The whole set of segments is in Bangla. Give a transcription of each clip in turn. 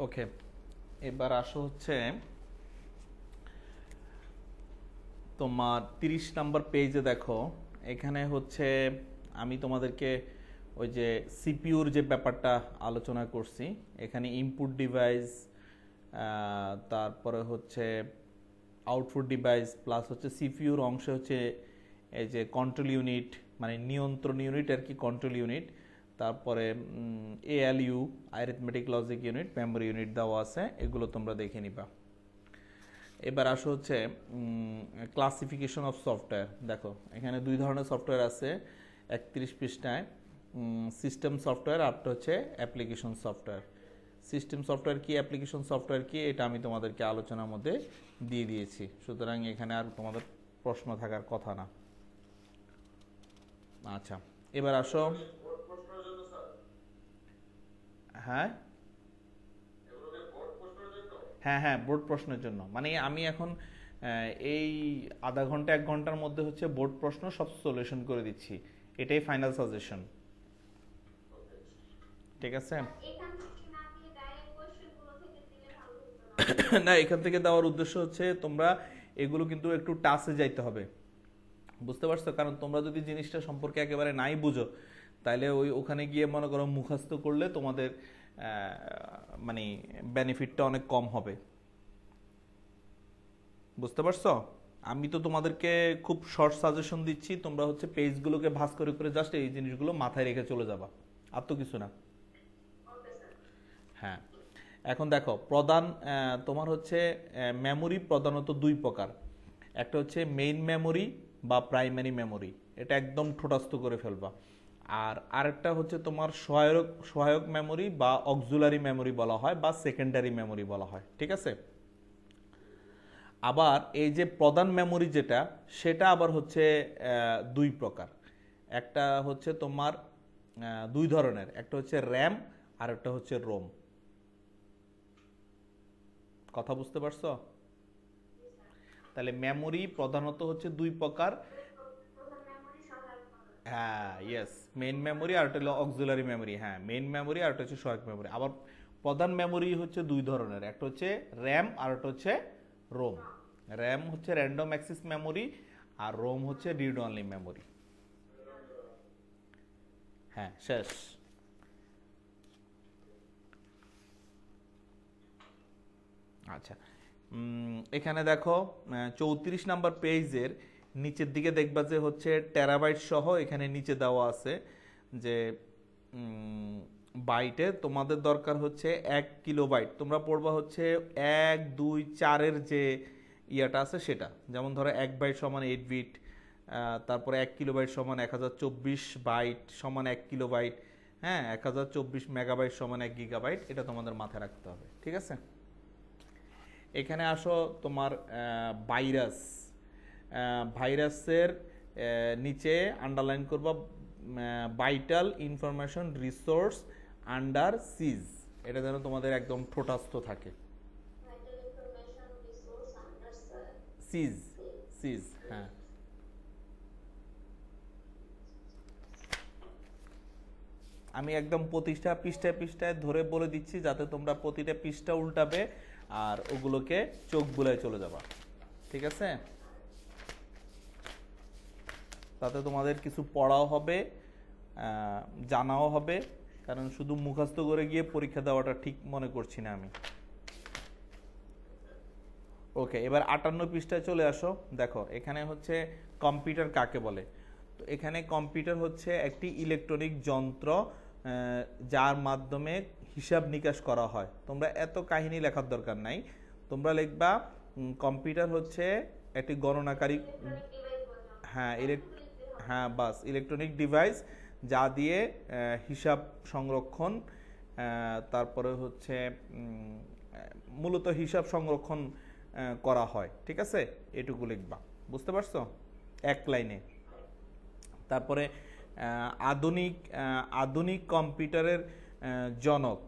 ওকে, এবার আসো হচ্ছে তোমার 30 নাম্বার পেজে দেখো। এখানে হচ্ছে আমি তোমাদেরকে ওই যে সিপিইউর যে ব্যাপারটা আলোচনা করছি, এখানে ইনপুট ডিভাইস, তারপরে হচ্ছে আউটপুট ডিভাইস, প্লাস হচ্ছে সিপিইউর অংশে হচ্ছে এই যে কন্ট্রোল ইউনিট, মানে নিয়ন্ত্রণ ইউনিট আর কি, কন্ট্রোল ইউনিট, তারপরে ALU, arithmetic logic unit, memory unit দেওয়া আছে, এগুলো তোমরা দেখে নিবা। এবার আসো হচ্ছে ক্লাসিফিকেশন অফ সফটওয়্যার। দেখো এখানে দুই ধরনের সফটওয়্যার আছে 31 পৃষ্ঠায়, সিস্টেম সফটওয়্যার আর হচ্ছে অ্যাপ্লিকেশন সফটওয়্যার। সিস্টেম সফটওয়্যার কি, অ্যাপ্লিকেশন সফটওয়্যার কি, এটা আমি তোমাদেরকে আলোচনার মধ্যে দিয়ে দিয়েছি, সুতরাং এখানে আর তোমাদের প্রশ্ন থাকার কথা না। আচ্ছা, এবার আসো। হ্যাঁ হ্যাঁ হ্যাঁ, বোর্ড প্রশ্নের জন্য, মানে আমি এখন এই আধা ঘন্টা 1 ঘন্টার মধ্যে হচ্ছে বোর্ড প্রশ্ন সব সলিউশন করে দিচ্ছি, এটাই ফাইনাল সাজেশন। ঠিক আছে। না, এখান থেকে দেওয়ার উদ্দেশ্য হচ্ছে তোমরা এগুলো কিন্তু একটু টাচে যাইতে হবে, বুঝতে পারছো? কারণ তোমরা যদি জিনিসটা সম্পর্কে একেবারে নাই বুঝো, তাহলে ওখানে গিয়ে মনে করো মুখস্থ করলে তোমাদের মানে বেনিফিটটা অনেক কম হবে, বুঝতে পারছো? আমি তো তোমাদেরকে খুব শর্ট সাজেশন দিচ্ছি, তোমরা হচ্ছে পেজগুলোকে ভাঁজ করে করে জাস্ট এই জিনিসগুলো মাথায় রেখে চলে যাবা, আর তো কিছু না। হ্যাঁ, এখন দেখো প্রধান তোমার হচ্ছে মেমোরি প্রধানত দুই প্রকার। একটা হচ্ছে মেইন মেমোরি বা প্রাইমারি মেমোরি, এটা একদম ঠোঁটাস্থ করে ফেলবা। আর আরেকটা হচ্ছে তোমার সহায়ক সহায়ক মেমোরি বা অক্সুলারি মেমোরি বলা হয়, বা সেকেন্ডারি মেমোরি বলা হয়, ঠিক আছে। আবার এই যে প্রধান মেমোরি যেটা, সেটা আবার হচ্ছে দুই প্রকার। একটা হচ্ছে তোমার দুই ধরনের, একটা হচ্ছে র্যাম আর একটা হচ্ছে রোম। কথা বুঝতে পারছো? তাহলে মেমোরি প্রধানত হচ্ছে দুই প্রকার। হ্যাঁ, ইয়েস, মেইন মেমোরি আর একটা হলো অক্সিলারি মেমোরি। হ্যাঁ, মেইন মেমোরি আর একটা হচ্ছে সহায়ক মেমোরি। আবার প্রধান মেমোরি হচ্ছে দুই ধরনের, একটা হচ্ছে র্যাম আর একটা হচ্ছে রোম। র্যাম হচ্ছে র্যান্ডম অ্যাক্সেস মেমোরি, আর রোম হচ্ছে রিড অনলি মেমোরি। হ্যাঁ, শেষ। আচ্ছা, এখানে দেখো 34 নাম্বার পেজের নিচের দিকে দেখবা যে হচ্ছে টেরাবাইট সহ এখানে নিচে দেওয়া আছে যে বাইটে তোমাদের দরকার হচ্ছে 1 কিলোবাইট। তোমরা পড়বা হচ্ছে 1 2 4-এর যে ইয়াটা আছে সেটা, যেমন ধরো 1 বাইট সমান 8 বিট, তারপরে 1 কিলোবাইট সমান 1024 বাইট সমান 1 কিলোবাইট, হ্যাঁ, 1024 মেগাবাইট সমান 1 গিগাবাইট, এটা তোমাদের মাথায় রাখতে হবে, ঠিক আছে। এখানে আসো তোমার ভাইরাস, ভাইরাসের নিচে আন্ডারলাইন করবা ভাইটাল ইনফরমেশন রিসোর্স আন্ডার সিজ, এটা যেন তোমাদের একদম ঠোঁটাস্থ থাকে। সিজ, সিজ, হ্যাঁ। আমি একদম প্রতিটা পৃষ্ঠায় পৃষ্ঠায় ধরে বলে দিচ্ছি, যাতে তোমরা প্রতিটা পৃষ্ঠা উল্টাবে আর ওগুলোকে চোখ বুলায় চলে যাবা, ঠিক আছে। তাতে তোমাদের কিছু পড়াও হবে, জানাও হবে, কারণ শুধু মুখস্থ করে গিয়ে পরীক্ষা দেওয়াটা ঠিক মনে করছি না আমি। ওকে, এবার 58 পৃষ্ঠায় চলে আসো। দেখো এখানে হচ্ছে কম্পিউটার কাকে বলে। তো এখানে কম্পিউটার হচ্ছে একটি ইলেকট্রনিক যন্ত্র, যার মাধ্যমে হিসাব নিকাশ করা হয়। তোমরা এত কাহিনী লেখার দরকার নাই, তোমরা লিখবা কম্পিউটার হচ্ছে একটি গণনাকারী। হ্যাঁ, হ্যাঁ, বাস, ইলেকট্রনিক ডিভাইস যা দিয়ে হিসাব সংরক্ষণ, তারপরে হচ্ছে মূলত হিসাব সংরক্ষণ করা হয়, ঠিক আছে। এটুকু লিখবা, বুঝতে পারছো, 1 লাইনে। তারপরে আধুনিক আধুনিক কম্পিউটারের জনক,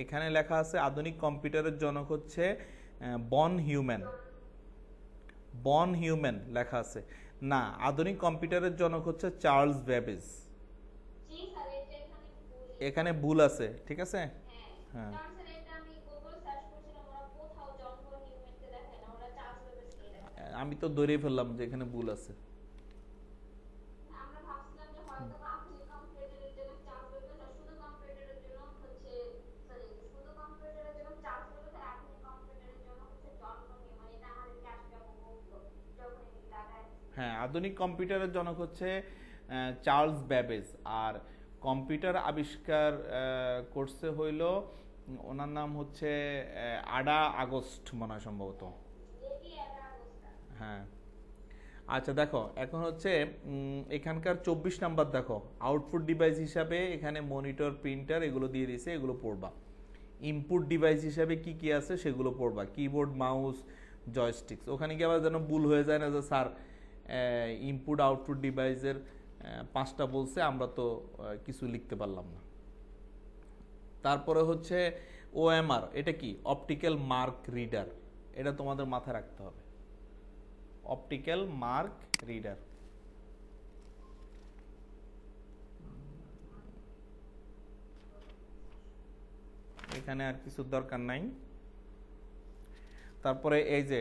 এখানে লেখা আছে আধুনিক কম্পিউটারের জনক হচ্ছে বন হিউম্যান। বন হিউম্যান লেখা আছে না, আধুনিক কম্পিউটারের জনক হচ্ছে চার্লস বেবেজ। এখানে ভুল আছে, ঠিক আছে। হ্যাঁ, আমি তো ধরেই ফেললাম যে এখানে ভুল আছে। আমরা ভাবছিলাম যে হয়তো বা আধুনিক কম্পিউটারের জন্য চান্স পেতে শুধু কম্পিউটারের জন্য হচ্ছে, সরি শুধু কম্পিউটারের জন্য চান্স পেতে আধুনিক কম্পিউটারের জন্য হচ্ছে জন্ম নিয়ে, মানে এটা আমাদেরকে আসবে আপু বলতো যখন এই দাদা দিছিল। হ্যাঁ, আধুনিক কম্পিউটারের জনক হচ্ছে চার্লস ব্যাবেজ। আর কম্পিউটার আবিষ্কার করছে হইল, ওনার নাম হচ্ছে আডা আগস্ট মনে হয় সম্ভবত। মেবি এটা অবস্থা। হ্যাঁ। আচ্ছা দেখো, এখন হচ্ছে এখানকার 24 নাম্বার দেখো, আউটপুট ডিভাইস হিসাবে এখানে মনিটর, প্রিন্টার এগুলো দিয়ে দিয়েছে, এগুলো পড়বা। ইনপুট ডিভাইস হিসাবে কি কি আছে সেগুলো পড়বা, কিবোর্ড, মাউস, জয়স্টিক্স। ওখানে কি আবার যেন ভুল হয়ে যায় না যে স্যার ইনপুট আউটপুট ডিভাইসের 5টা বলছে, আমরা তো কিছু লিখতে পারলাম না। তারপরে হচ্ছে ওএমআর, এটা কি? Optical mark reader. এটা তোমাদের মাথায় রাখতে হবে, অপটিক্যাল মার্ক রিডার। এখানে আর কিছু দরকার নাই। তারপরে এই যে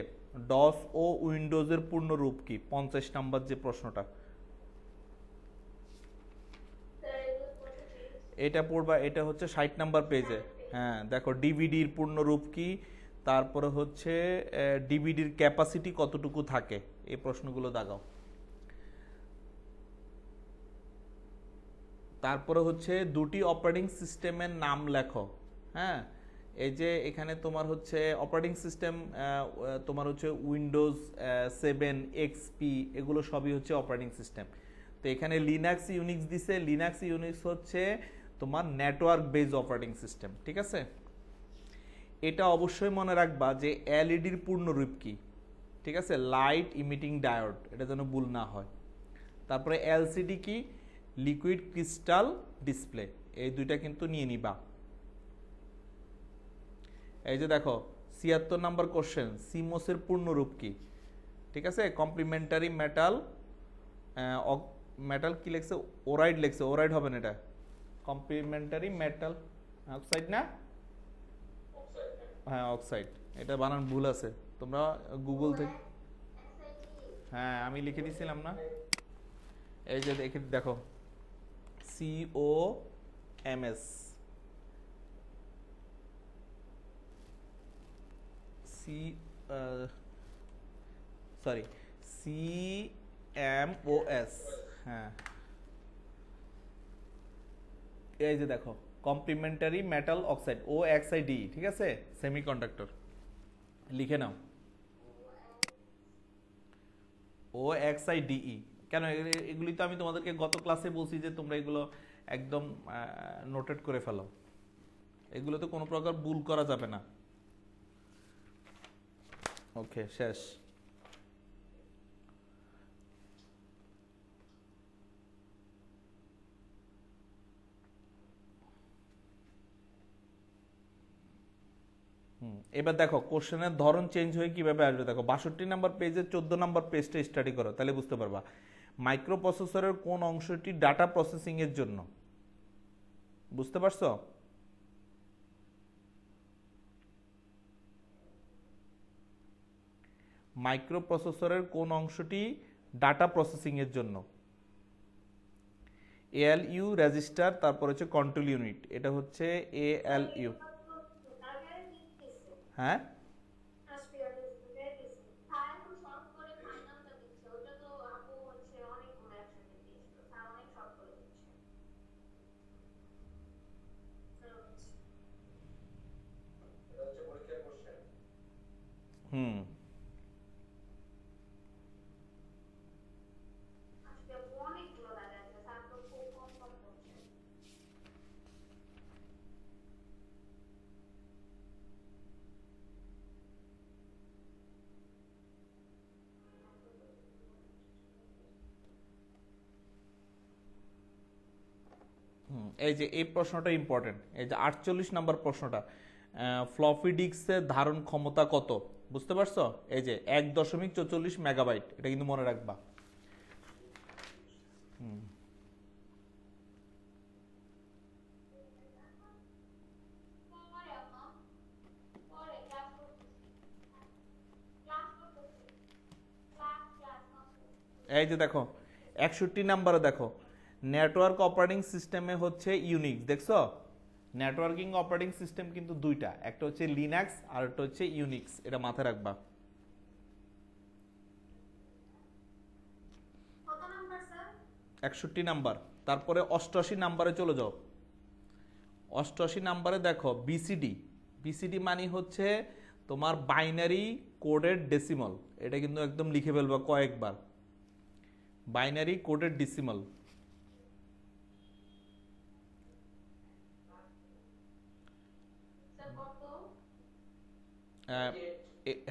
ডস ও উইন্ডোজের পূর্ণরূপ কি, 50 নাম্বার যে প্রশ্নটা, স্যার এগুলো কত পেজ? এটা পড়বা। এটা হচ্ছে 60 নাম্বার পেজে। 7 পেজ। হ্যাঁ দেখো, ডিভিডির পূর্ণরূপ কি, তারপরে হচ্ছে ডিভিডির ক্যাপাসিটি কতটুকু থাকে, এই প্রশ্নগুলো দাগাও। তারপরে হচ্ছে দুটি অপারেটিং সিস্টেমের নাম লেখো। হ্যাঁ, এই যে এখানে তোমার হচ্ছে অপারেটিং সিস্টেম, তোমার হচ্ছে উইন্ডোজ 7, এক্সপি, এগুলো সবই হচ্ছে অপারেটিং সিস্টেম। তো এখানে লিনাক্স ইউনিক্স দিছে। লিনাক্স ইউনিক্স হচ্ছে তোমার নেটওয়ার্ক বেজ অপারেটিং সিস্টেম, ঠিক আছে? এটা অবশ্যই মনে রাখবা যে এলইডির পূর্ণরূপ কি, ঠিক আছে? লাইট ইমিটিং ডায়োড, এটা যেন ভুল না হয়। তারপরে এলসিডি কি, লিকুইড ক্রিস্টাল ডিসপ্লে। এই দুইটা কিন্তু নিয়ে নিবা। এই যে দেখো 76 নাম্বার কোশ্চেন, সিমোসের পূর্ণরূপ কি, ঠিক আছে? কমপ্লিমেন্টারি মেটাল, মেটাল কি লেখছে, ওরাইড লেখছে, ওরাইড হবে না এটা, কমপ্লিমেন্টারি মেটাল অক্সাইড না, হ্যাঁ অক্সাইড। এটা বানান ভুল আছে, তোমরা ও গুগল থেকে। এসআইটি। হ্যাঁ আমি লিখে দিয়েছিলাম না, এই যে দেখে দেখো, CO MS, C sorry, C M O S. হ্যাঁ, এই যে দেখো, complementary metal oxide, O X I D, ঠিক আছে? সেমিকন্ডাক্টর লিখে নাও, ও এক্স আই ডিই। কেন এগুলি তো আমি তোমাদেরকে গত ক্লাসে বলছি যে তোমরা এগুলো একদম নোটেট করে ফেলো, এগুলোতে কোনো প্রকার ভুল করা যাবে না। ওকে, শেষ। এবার দেখো কোশ্চেনের ধরন চেঞ্জ হয়ে কিভাবে আসবে। দেখো 62 নাম্বার পেজে 14 নাম্বার পেজটা স্টাডি করো, তাহলে বুঝতে পারবা। মাইক্রো প্রসেসরের কোন অংশটি ডাটা প্রসেসিং এর জন্য, বুঝতে পারছো? মাইক্রো প্রসেসরের কোন অংশটি ডাটা প্রসেসিং এর জন্য? এএলইউ রেজিস্টার, তারপর হচ্ছে কন্ট্রোল ইউনিট, এটা হচ্ছে স্যার এএলইউ। এগুলো তো তারপরে দিতেছে। হ্যাঁ, আসবে দিতেছে। স্যার এখন শর্ট করে ফাইনালটা দিচ্ছে, ওটা তো আপু হচ্ছে অনেকগুলো একসাথে দিয়েছিল, স্যার অনেক শর্ট করে দিচ্ছে। স্যার হচ্ছে হুম। আজকে আপু অনেকগুলো দাদা আছে, স্যার তো খুব কম কম করছে। এই যে এই প্রশ্নটা ইম্পর্টেন্ট, এই যে 48 নাম্বার প্রশ্নটা, ফ্লপি ডিস্কের ধারণ ক্ষমতা কত, বুঝতে পারছো? এই যে 1.44 মেগাবাইট, এটা কিন্তু মনে রাখবা। পরে আপা, পরে ক্লাস করতেছি, ক্লাস করতেছি। এই যে দেখো 61 নাম্বারে দেখো নেটওয়ার্ক অপারেটিং সিস্টেমে হচ্ছে ইউনিক্স, দেখছো? নেটওয়ার্কিং অপারেটিং সিস্টেম কিন্তু দুইটা, একটা হচ্ছে লিনাক্স আর একটা হচ্ছে ইউনিক্স, এটা মাথায় রাখবা। কত নাম্বার স্যার? 61 নাম্বার। তারপরে 88 নাম্বারে চলে যাও। 88 নাম্বারে দেখো বিসিডি। বিসিডি মানে হচ্ছে তোমার বাইনারি কোডেড ডেসিমাল, এটা কিন্তু একদম লিখে ফেলবা কয়েকবার, বাইনারি কোডেড ডেসিমাল। স্যার কত?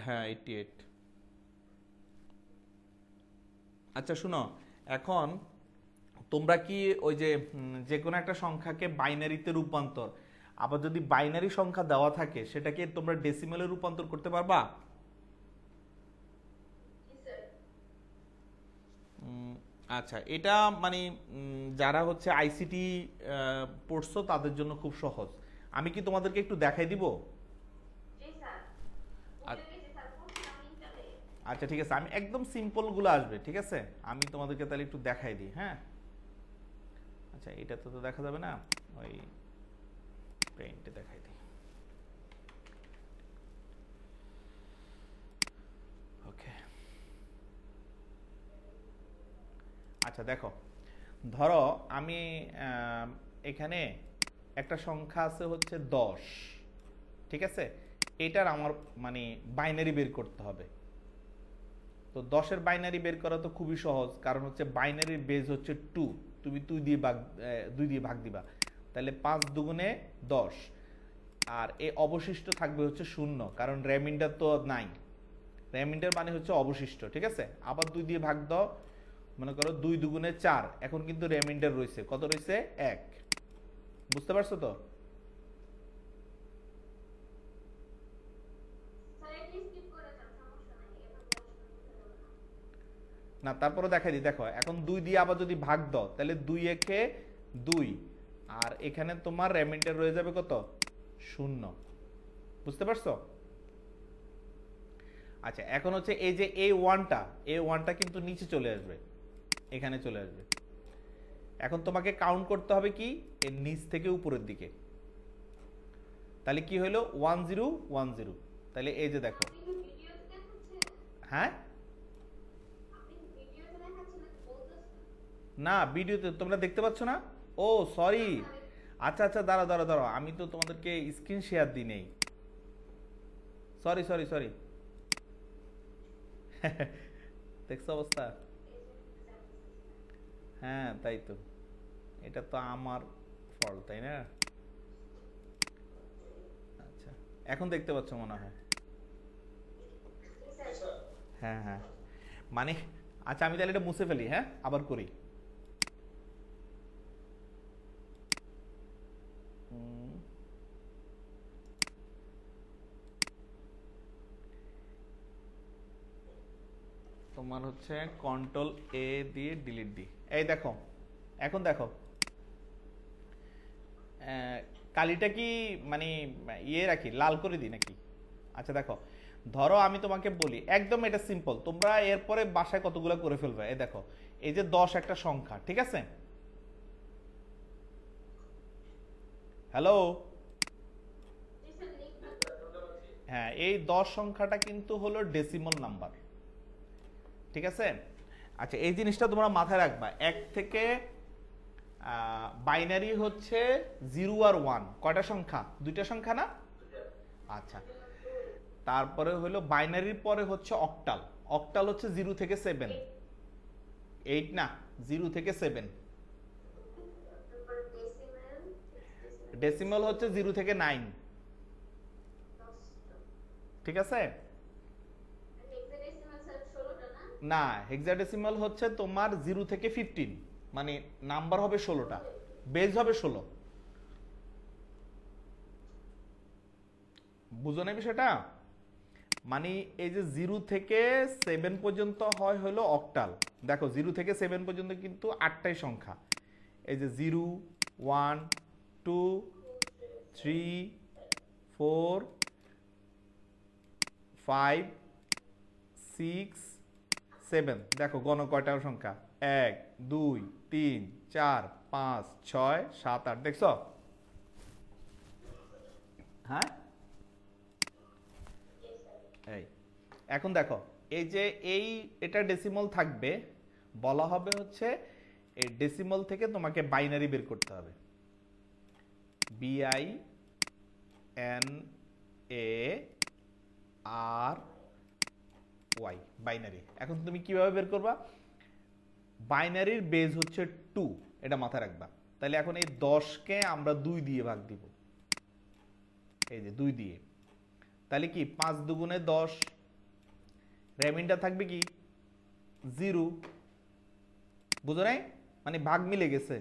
হ্যাঁ 88। আচ্ছা শুনো, এখন তোমরা কি ওই যে যে কোনো একটা সংখ্যাকে বাইনারিতে রূপান্তর, আবার যদি বাইনারি সংখ্যা দেওয়া থাকে সেটাকে তোমরা ডেসিমেলে রূপান্তর করতে পারবা? জি স্যার। আচ্ছা, এটা মানে যারা হচ্ছে আইসিটি পড়ছো তাদের জন্য খুব সহজ। আমি কি তোমাদেরকে একটু দেখাই দিব? জি স্যার। আ- বুঝে গেছি স্যার, পড়ছিলাম ইন্টারে। আচ্ছা ঠিক আছে, আমি একদম সিম্পল গুলো আসবে, ঠিক আছে? আমি তোমাদেরকে তাহলে একটু দেখাই দিই, হ্যাঁ? আচ্ছা এটা তো দেখা যাবে না, ওই পেইন্টে দেখাই দিই। ওকে, আচ্ছা দেখো, ধরো আমি এখানে একটা সংখ্যা আছে হচ্ছে 10, ঠিক আছে? এটার আমার মানে বাইনারি বের করতে হবে। তো 10-এর বাইনারি বের করা তো খুবই সহজ, কারণ হচ্ছে বাইনারির বেজ হচ্ছে 2, তুমি 2 দিয়ে ভাগ দিবা, তাহলে 5 দুগুণে 10, আর এ অবশিষ্ট থাকবে হচ্ছে 0, কারণ রিমাইন্ডার তো নাই। রিমাইন্ডার মানে হচ্ছে অবশিষ্ট, ঠিক আছে? আবার 2 দিয়ে ভাগ দাও, মনে করো 2 দুগুণে 4, এখন কিন্তু রিমাইন্ডার রয়েছে কত? রয়েছে 1। বুঝতে পারছো তো? স্যার এটা স্কিপ করে যান, সমস্যা নাই, এটা পড়াশোনা করতে হবে না। না তারপরে দেখাই দিই, দেখো এখন 2 দিয়ে আবার যদি ভাগ দাও তাহলে 2 একে 2, আর এখানে তোমার রিমাইন্ডার রয়ে যাবে কত? 0। বুঝতে পারছো? আচ্ছা এখন হচ্ছে এই যে A1টা কিন্তু নিচে চলে আসবে, এখানে চলে আসবে। এখন তোমাকে কাউন্ট করতে হবে কি এর নিচ থেকে উপরের দিকে, তাহলে কি হলো 1010। তাহলে এই যে দেখো, আপনি কি ভিডিওতে দেখাচ্ছেন? হ্যাঁ আপনি কি ভিডিওতে দেখাচ্ছেন নাকি বলতেছেন? না ভিডিওতে তোমরা দেখতে পাচ্ছ না? ও সরি, না স্যার। আচ্ছা আচ্ছা দাঁড়াও, আমি তো তোমাদেরকে স্ক্রিন শেয়ার দিই নেই, সরি। দেখছো অবস্থা? এই যে স্যার বুঝতেছি। হ্যাঁ তাই তো, এটা তো আমার ফল্ট তাই না? আচ্ছা এখন দেখতে পাচ্ছ মনে হয়। জি স্যার। হ্যাঁ মানে আচ্ছা আমি তাহলে এটা মুছে ফেলি, হ্যাঁ আবার করি। উম, তোমার হচ্ছে কন্ট্রোল এ দিয়ে ডিলিট দিই, এই দেখো এখন দেখো কালিটা কি মানে ইয়ে রাখি, লাল করে দিই নাকি? আচ্ছা দেখো, ধরো আমি তোমাকে বলি একদম এটা সিম্পল, তোমরা এরপরে বাসায় কতগুলো করে ফেলবে। এই দেখো, এই যে 10 একটা সংখ্যা, ঠিক আছে? হ্যালো, জি স্যার, লিখবেন। হ্যাঁ এই 10 সংখ্যাটা কিন্তু হলো ডেসিমাল নাম্বার, ঠিক আছে? আচ্ছা এই জিনিসটা তোমরা মাথায় রাখবা, এক থেকে বাইনারি হচ্ছে 0 আর 1, কয়টা সংখ্যা? দুইটা সংখ্যা না? আচ্ছা, তারপরে হলো বাইনারির পরে হচ্ছে অক্টাল। অক্টাল হচ্ছে 0 থেকে 7, 8 না, 0 থেকে 7। তারপর ডেসিমেল, ডেসিমেল ডেসিমাল হচ্ছে 0 থেকে 9, 10টা। ঠিক আছে? হেক্সাডেসিমাল স্যার 16টা না? না, হেক্সাডেসিমাল হচ্ছে তোমার 0 থেকে 15, মানে নাম্বার হবে 16টা, বেজ হবে 16। বুঝো না বিষয়টা? মানে এই যে 0 থেকে 7 পর্যন্ত হয় হলো অক্টাল। দেখো 0 থেকে 7 পর্যন্ত কিন্তু 8টাই সংখ্যা, এই যে 0 1 2 3 4 5 6 7। দেখো গণ কয়টা সংখ্যা, 1 2 3 4 5 6 7 8, দেখছো? হ্যাঁ, এই এখন দেখো এই যে এটা ডেসিমাল থাকবে, বলা হবে হচ্ছে এই ডেসিমাল থেকে তোমাকে বাইনারি বের করতে হবে। BINARY, binary. এখন তুমি কিভাবে বের করবা? বাইনারির বেজ হচ্ছে 2, এটা মাথায় রাখবা। তাহলে এখন এই 10কে আমরা 2 দিয়ে ভাগ দিব, এই যে 2 দিয়ে। তাহলে কি 5 দুগুণে 10, রেমিন্ডার থাকবে কি 0, বুঝো নাই? মানে ভাগ মিলে গেছে।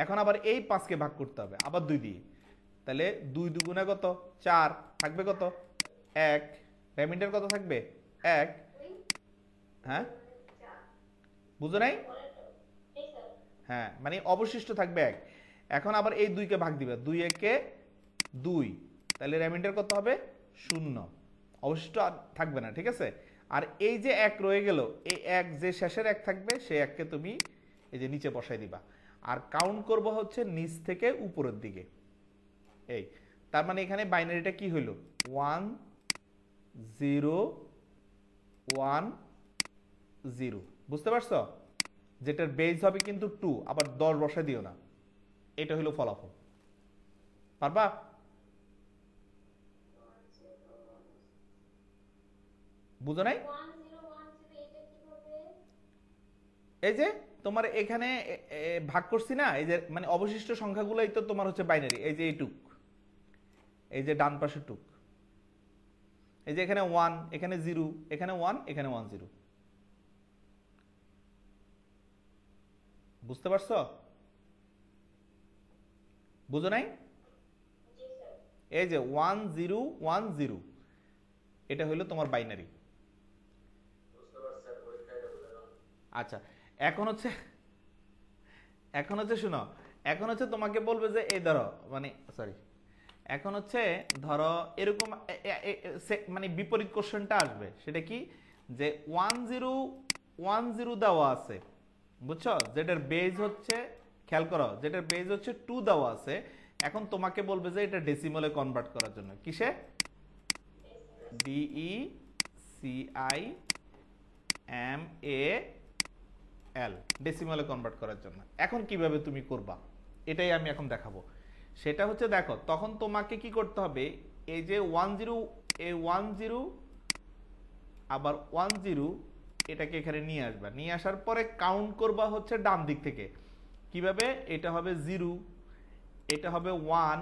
এখন আবার এই 5কে ভাগ করতে হবে আবার 2 দিয়ে, তাহলে 2 দুগুণে কত 4, থাকবে কত 1, রেমিন্ডার কত থাকবে 1। হ্যাঁ, বুঝো নাই? হ্যাঁ, মানে অবশিষ্ট থাকবে 1। এখন আবার এই 2কে ভাগ দিবে, 2 একে 2, তাহলে রেমিন্ডার কত হবে 0, অবশিষ্ট আর থাকবে না, ঠিক আছে? আর এই যে 1 রয়ে গেল, এই 1 যে শেষের 1 থাকবে সেই 1কে তুমি এই যে নিচে বসাই দিবা, আর কাউন্ট করব হচ্ছে নিচ থেকে উপরের দিকে। এই তার মানে এখানে বাইনারিটা কি হইল 1 0 1 0, বুঝতে পারছো? যেটার বেজ হবে কিন্তু 2, আবার 10 বসাই দিও না। এটা হলো ফলাফল, পারবা? বুঝো নাই? এই যে তোমার এখানে ভাগ করছি না, এই যে মানে অবশিষ্ট সংখ্যাগুলোই তো তোমার হচ্ছে বাইনারি। এই যে এইটুক, এই যে ডান পাশের টুক, এই যে এখানে 1, এখানে 0, এখানে 1, এখানে 1 0, বুঝতে পারছো? বুঝো নাই? এই যে 1 0 1 0, এটা হলো তোমার বাইনারি। আচ্ছা, এখন হচ্ছে শোনো, এখন হচ্ছে তোমাকে বলবে যে এই ধরো, মানে সরি, এখন হচ্ছে ধরো এরকম মানে বিপরীত কোশ্চেনটা আসবে। সেটা কি, যে 1 0 1 0 দেওয়া আছে, বুঝছো? যেটার বেজ হচ্ছে, খেয়াল করো, যেটার বেজ হচ্ছে 2 দেওয়া আছে। এখন তোমাকে বলবে যে এটা ডেসিমালে কনভার্ট করার জন্য, কিসে? DECIMAL, ডেসিমালে কনভার্ট করার জন্য। এখন কিভাবে তুমি করবা এটাই আমি এখন দেখাবো। সেটা হচ্ছে দেখো, তখন তোমাকে কি করতে হবে, এই যে 1 0, এই 1 0 আবার 1 0, এটাকে এখানে নিয়ে আসবা। নিয়ে আসার পরে কাউন্ট করবা হচ্ছে ডান দিক থেকে। কিভাবে? এটা হবে 0, এটা হবে 1,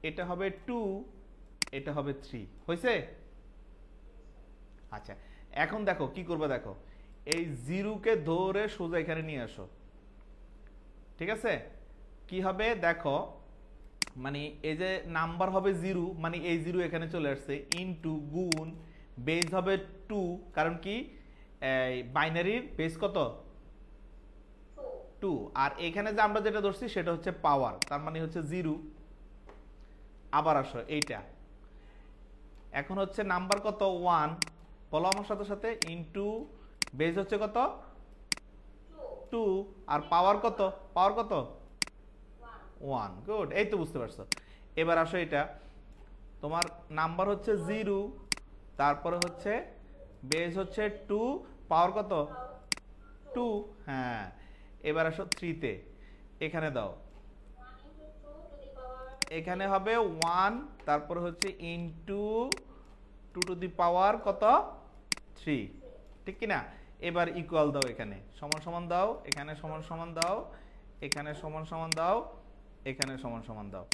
এটা হবে 2, এটা হবে 3, হয়েছে? আচ্ছা, এখন দেখো কি করবে, দেখো এই 0কে ধরে সোজা এখানে নিয়ে আসো, ঠিক আছে? কি হবে দেখো, মানে এই যে নাম্বার হবে 0, মানে এই 0 এখানে চলে আসছে, ইনটু গুণ, বেজ হবে 2, কারণ কি বাইনারির বেজ কত 2, আর এখানে যে আমরা যেটা ধরছি সেটা হচ্ছে পাওয়ার, তার মানে হচ্ছে 0। আবার আসো এইটা, এখন হচ্ছে নাম্বার কত 1, বলো আমার সাথে সাথে, ইনটু বেজ হচ্ছে কত 2, আর পাওয়ার কত 1, গুড, এই তো বুঝতে পারছো। এবার আসো এটা, তোমার নাম্বার হচ্ছে 0, তারপরে হচ্ছে বেজ হচ্ছে 2, পাওয়ার কত 2, হ্যাঁ। এবার আসো 3 তে, এখানে দাও, এখানে হবে 1, তারপরে হচ্ছে ইনটু 2 টু দি পাওয়ার কত 3, ঠিক কি না? এবার ইকুয়াল দাও, এখানে সমান সমান দাও, এখানে সমান সমান দাও, এখানে সমান সমান দাও, এখানে সমান সমান দাও।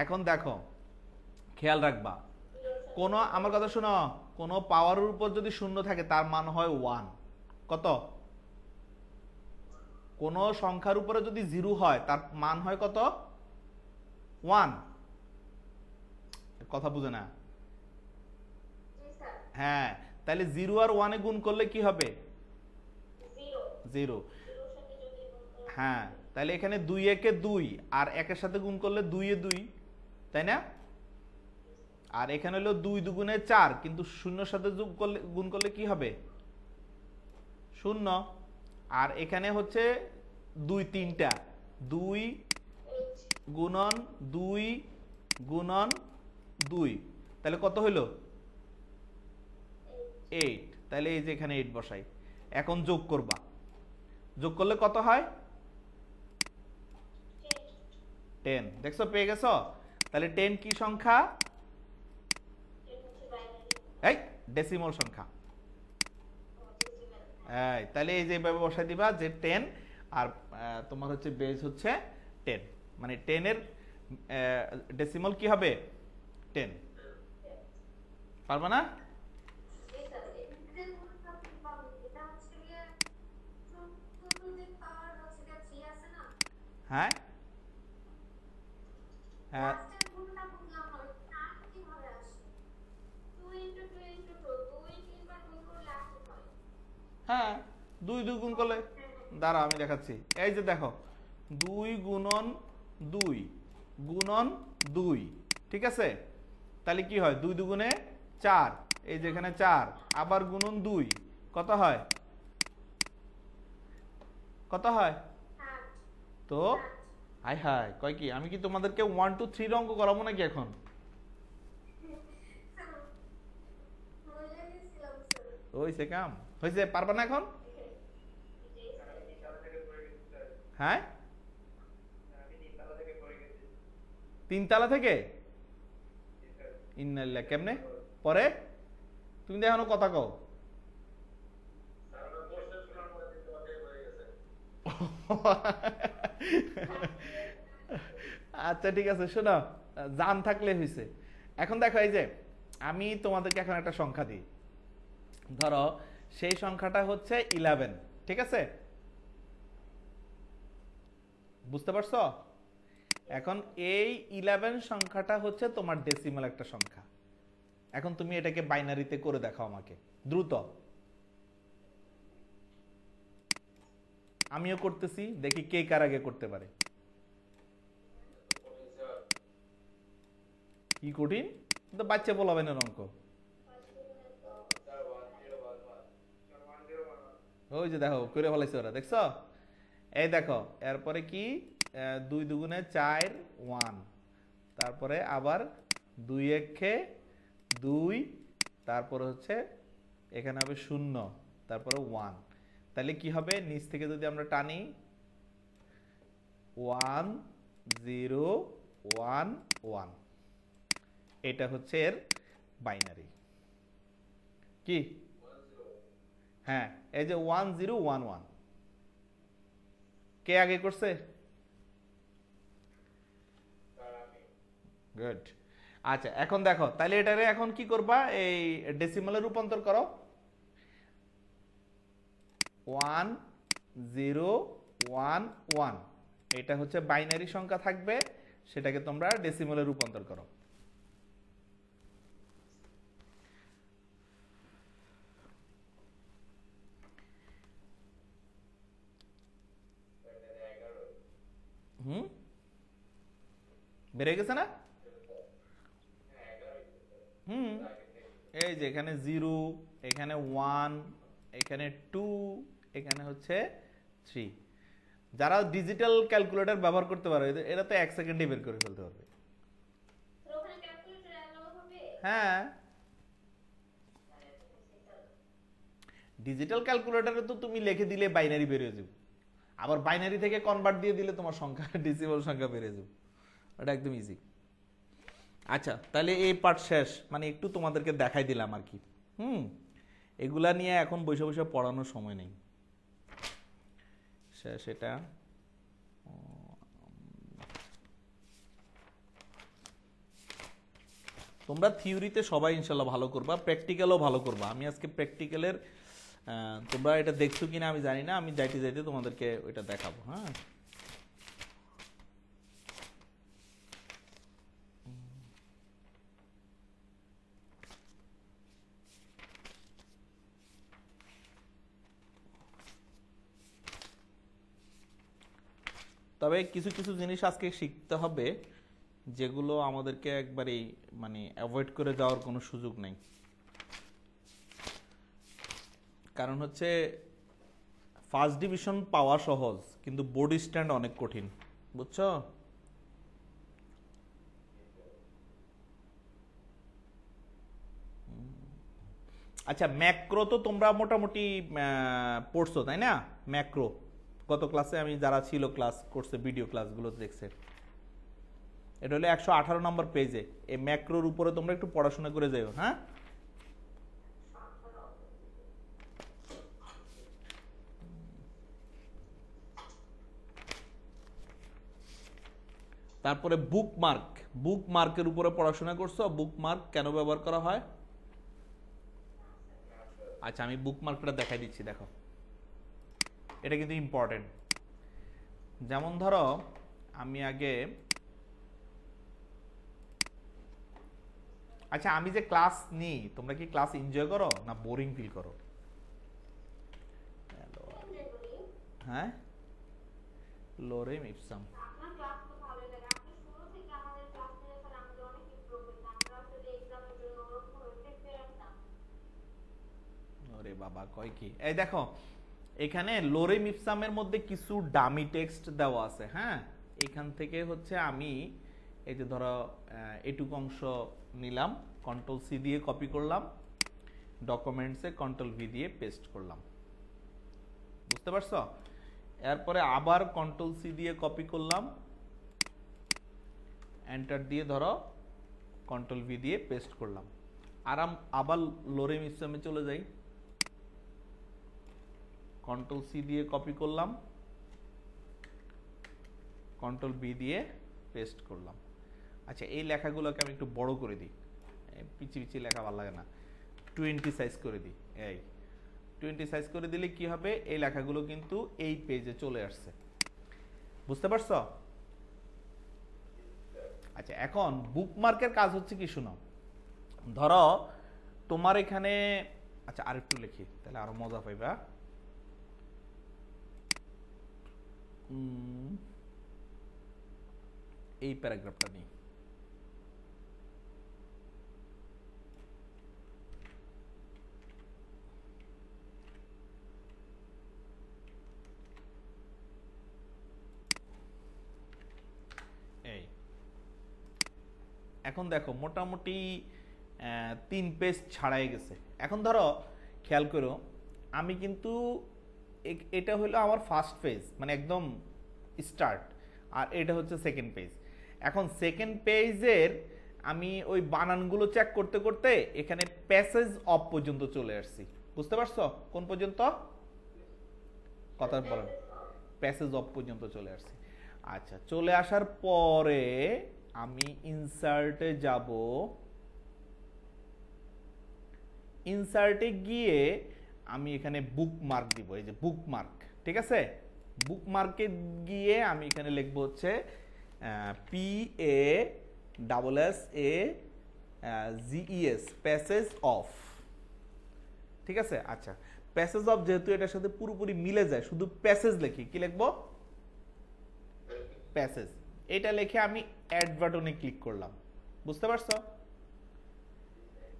এখন দেখো, খেয়াল রাখবা, কোন, আমার কথা শোনো, কোন পাওয়ারের উপর যদি শূন্য থাকে তার মান হয় 1, কত? কোন সংখ্যার উপরে যদি 0 হয় তার মান হয় কত 1, কথা বুঝে না? হ্যাঁ, তাহলে 0 আর 1 এ গুণ করলে কি হবে 0। হ্যাঁ, তাহলে এখানে 2 একে 2, আর 1 এর সাথে গুণ করলে 2 এ 2, তাই না? আর এখানে হলো 2 দুগুণে 4, কিন্তু শূন্যর সাথে যোগ করলে, গুণ করলে কি হবে শূন্য। আর এখানে হচ্ছে 2 3টা, 2 গুণন 2 গুণন 2, তাহলে কত হইলো? 8। তাহলে এই যে এখানে 8 বসাই। এখন যোগ করবা, যোগ করলে কত হয়? 10। দেখছো, পেয়ে গেছো? তাহলে 10 কি সংখ্যা? এই ডেসিমাল সংখ্যা। তাহলে এই যে এভাবে বসাই দিবা যে 10, আর তোমার হচ্ছে বেস হচ্ছে 10, মানে 10 এর ডেসিমাল কি হবে? 10। পারবা না? হ্যাঁ হ্যাঁ হ্যাঁ, 2 2 গুণ করলে, দাঁড়াও আমি দেখাচ্ছি। এই যে দেখো, 2 গুণন 2 গুণন 2, ঠিক আছে? তাহলে কি হয়? 2 দুগুণে 4, এই যে এখানে 4, আবার গুণন 2, কত হয়? কত হয়? তো হাই হাই, কয় কি আমি কি তোমাদেরকে 1 2 3 অঙ্ক করাবো নাকি এখন? হইছে কাম, হইছে, পারবা না এখন? হ্যাঁ, 3 তলা থেকে? ইন্নালিল্লাহ, কেমনে পরে? তুমি তো এখনো কথা কও। আচ্ছা ঠিক আছে, শোনো, জান থাকলে হয়েছে। এখন দেখো, এই যে আমি তোমাদেরকে এখন একটা সংখ্যা দিই, ধরো সেই সংখ্যাটা হচ্ছে 11, ঠিক আছে? বুঝতে পারছো? এখন এই 11 সংখ্যাটা হচ্ছে তোমার ডেসিমাল একটা সংখ্যা। এখন তুমি এটাকে বাইনারিতে করে দেখাও আমাকে দ্রুত। আমিও করতেছি, দেখি কে কার আগে করতে পারে। কি কঠিন? তো বাচ্চা বলাবেন না অঙ্ক। ওই যে দেখো করে ফেলাইছে ওরা, দেখছো? এই দেখো, এরপরে কি? 2 দুগুণে 4 1, তারপরে আবার 2 একে 2, তারপরে হচ্ছে এখানে হবে 0, তারপরে 1। তাহলে কি হবে? নিচ থেকে যদি আমরা টানি 1 0 1 1, এটা হচ্ছে এর বাইনারি। কি? হ্যাঁ, এই যে 1 0 1 1, কে আগে করছে? গুড। আচ্ছা এখন দেখো, তাহলে এটারে এখন কি করবা? এই ডেসিমালে রূপান্তর করো। 1 0 1 1, এটা হচ্ছে বাইনারি সংখ্যা থাকবে, সেটাকে তোমরা ডেসিমালে রূপান্তর করো। হুম, বেড়ে গেছে না? হুম, এই যে এখানে 0, এখানে 1, এখানে 2, এখানে হচ্ছে 3। যারা ডিজিটাল ক্যালকুলেটর ব্যবহার করতে পারে এরা তো 1 সেকেন্ডে বের করে ফেলতে পারবে। হ্যাঁ, ডিজিটাল ক্যালকুলেটরে তো তুমি লিখে দিলে বাইনারি বের হয়ে যাবে, আবার বাইনারি থেকে কনভার্ট দিয়ে দিলে তোমার সংখ্যা ডেসিমাল সংখ্যা বেড়ে যাবে। এটা একদম ইজি। আচ্ছা, তাহলে এই পার্ট শেষ, মানে একটু তোমাদেরকে দেখাই দিলাম আর কি। এগুলা নিয়ে এখন বসে বসে পড়ানোর সময় নেই, শেষ এটা। তোমরা থিওরিতে সবাই ইনশাল্লাহ ভালো করবা, প্র্যাকটিক্যালও ভালো করবা। আমি আজকে প্র্যাকটিক্যালের, তোমরা এটা দেখছো কিনা আমি জানি না, আমি যাইতে যাইতে তোমাদেরকে ওইটা দেখাবো। হ্যাঁ, তবে কিছু কিছু জিনিস আজকে শিখতে হবে, যেগুলো আমাদেরকে একবারেই মানে অ্যাভয়েড করে যাওয়ার কোনো সুযোগ নেই। কারণ হচ্ছে ফার্স্ট ডিভিশন পাওয়া সহজ, কিন্তু বোর্ড স্ট্যান্ড অনেক কঠিন, বুঝছো? আচ্ছা, ম্যাক্রো তো তোমরা মোটামুটি পড়ছো তাই না? ম্যাক্রো গত ক্লাসে আমি যারা ছিল ক্লাস করছে, ভিডিও ক্লাসগুলো দেখছে, এটা হলো 118 নম্বর পেজে। এই ম্যাক্রোর উপরে তোমরা একটু পড়াশোনা করে যাও, হ্যাঁ? তারপরে বুকমার্ক, বুকমার্কের উপরে পড়াশোনা করছো? বুকমার্ক কেন ব্যবহার করা হয়? আচ্ছা, আমি বুকমার্কটা দেখাই দিচ্ছি, দেখো এটা কিন্তু ইম্পর্টেন্ট। যেমন ধরো আমি আগে, আচ্ছা আমি যে ক্লাস নিই, তোমরা কি ক্লাস এনজয় করো না বোরিং ফিল করো? এনজয় করি। হ্যাঁ, লোরেম ইপসাম। আপনার ক্লাস তো ভালোই লাগে। আপনি শুরু থেকে আমাদের ক্লাস নিয়ে স্যার আমাদের অনেক ইমপ্রুভমেন্ট। আমরা আসলে এক্সামের জন্য ওরকম ভাবে প্রিপেয়ার না। ওরে বাবা কয় কি, এই দেখো এখানে লোরেম ইপসামের মধ্যে কিছু ডামি টেক্সট দেওয়া আছে, হ্যাঁ? এখান থেকে হচ্ছে আমি এই যে ধরো এটুকু অংশ নিলাম, কন্ট্রোল সি দিয়ে কপি করলাম, ডকুমেন্টসে কন্ট্রোল ভি দিয়ে পেস্ট করলাম, বুঝতে পারছো? এরপরে আবার কন্ট্রোল সি দিয়ে কপি করলাম, এন্টার দিয়ে ধরো কন্ট্রোল ভি দিয়ে পেস্ট করলাম। আর আবার লোরেম ইপসামে চলে যাই, কন্ট্রোল সি দিয়ে কপি করলাম, কন্ট্রোল বি দিয়ে পেস্ট করলাম। আচ্ছা, এই লেখাগুলোকে আমি একটু বড় করে দিই, পিচি পিচি লেখা ভালো লাগে না, 20 সাইজ করে দিই। এই 20 সাইজ করে দিলে কি হবে, এই লেখাগুলো কিন্তু এই পেজে চলে আসছে, বুঝতে পারছো? আচ্ছা, এখন বুকমার্কের কাজ হচ্ছে কি শোনো, ধরো তোমার এখানে, আচ্ছা আরেকটু লিখি তাহলে আরো মজা পাইবা। এই প্যারাগ্রাফটা নিই, এই এখন দেখো মোটামুটি 3 পেজ ছাড়াই গেছে। এখন ধরো খেয়াল করো, আমি কিন্তু এটা হলো আমার ফার্স্ট পেজ, মানে একদম স্টার্ট, আর এটা হচ্ছে সেকেন্ড পেজ। এখন সেকেন্ড পেজের আমি ওই বানানগুলো চেক করতে করতে এখানে প্যাসেজ অফ পর্যন্ত চলে আসছি, বুঝতে পারছো? কোন পর্যন্ত? কথা বলেন, প্যাসেজ অফ পর্যন্ত চলে আসছি। আচ্ছা, চলে আসার পরে আমি ইনসার্টে যাব, ইনসার্টে গিয়ে আমি এখানে বুকমার্ক দিব, এই যে বুকমার্ক, ঠিক আছে? বুকমার্কে গিয়ে আমি এখানে লিখবো হচ্ছে PASSAGES, প্যাসেজ অফ, ঠিক আছে? আচ্ছা, প্যাসেজ অফ যেহেতু এটার সাথে পুরোপুরি মিলে যায়, শুধু প্যাসেজ লিখি, কি লিখবো? প্যাসেজ। এটা লিখে আমি অ্যাড বাটনে ক্লিক করলাম, বুঝতে পারছো?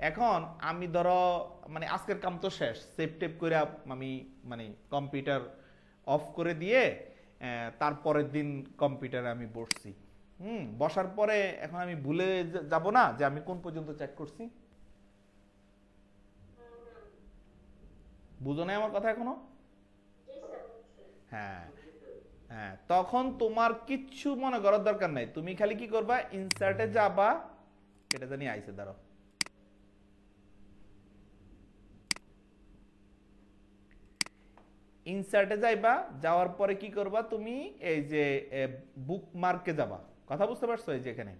এখন আমি ধরো মানে আজকের কাম তো শেষ, সেভ টেপ করে আমি মানে কম্পিউটার অফ করে দিয়ে তারপরের দিন কম্পিউটারে আমি বসছি। বসার পরে এখন আমি ভুলে যাব না যে আমি কোন পর্যন্ত চেক করছি। বুঝো না আমার কথা এখনো? হ্যাঁ হ্যাঁ, তখন তোমার কিচ্ছু মনে করার দরকার নাই, তুমি খালি কি করবা, ইনসার্টে যাবা, এটা জানি আইছে, দাঁড়াও, ইনসার্টে যাইবা, যাওয়ার পরে কি করবা তুমি, এই যে বুকমার্কে যাবা, কথা বুঝতে পারছো? এই যে এখানে,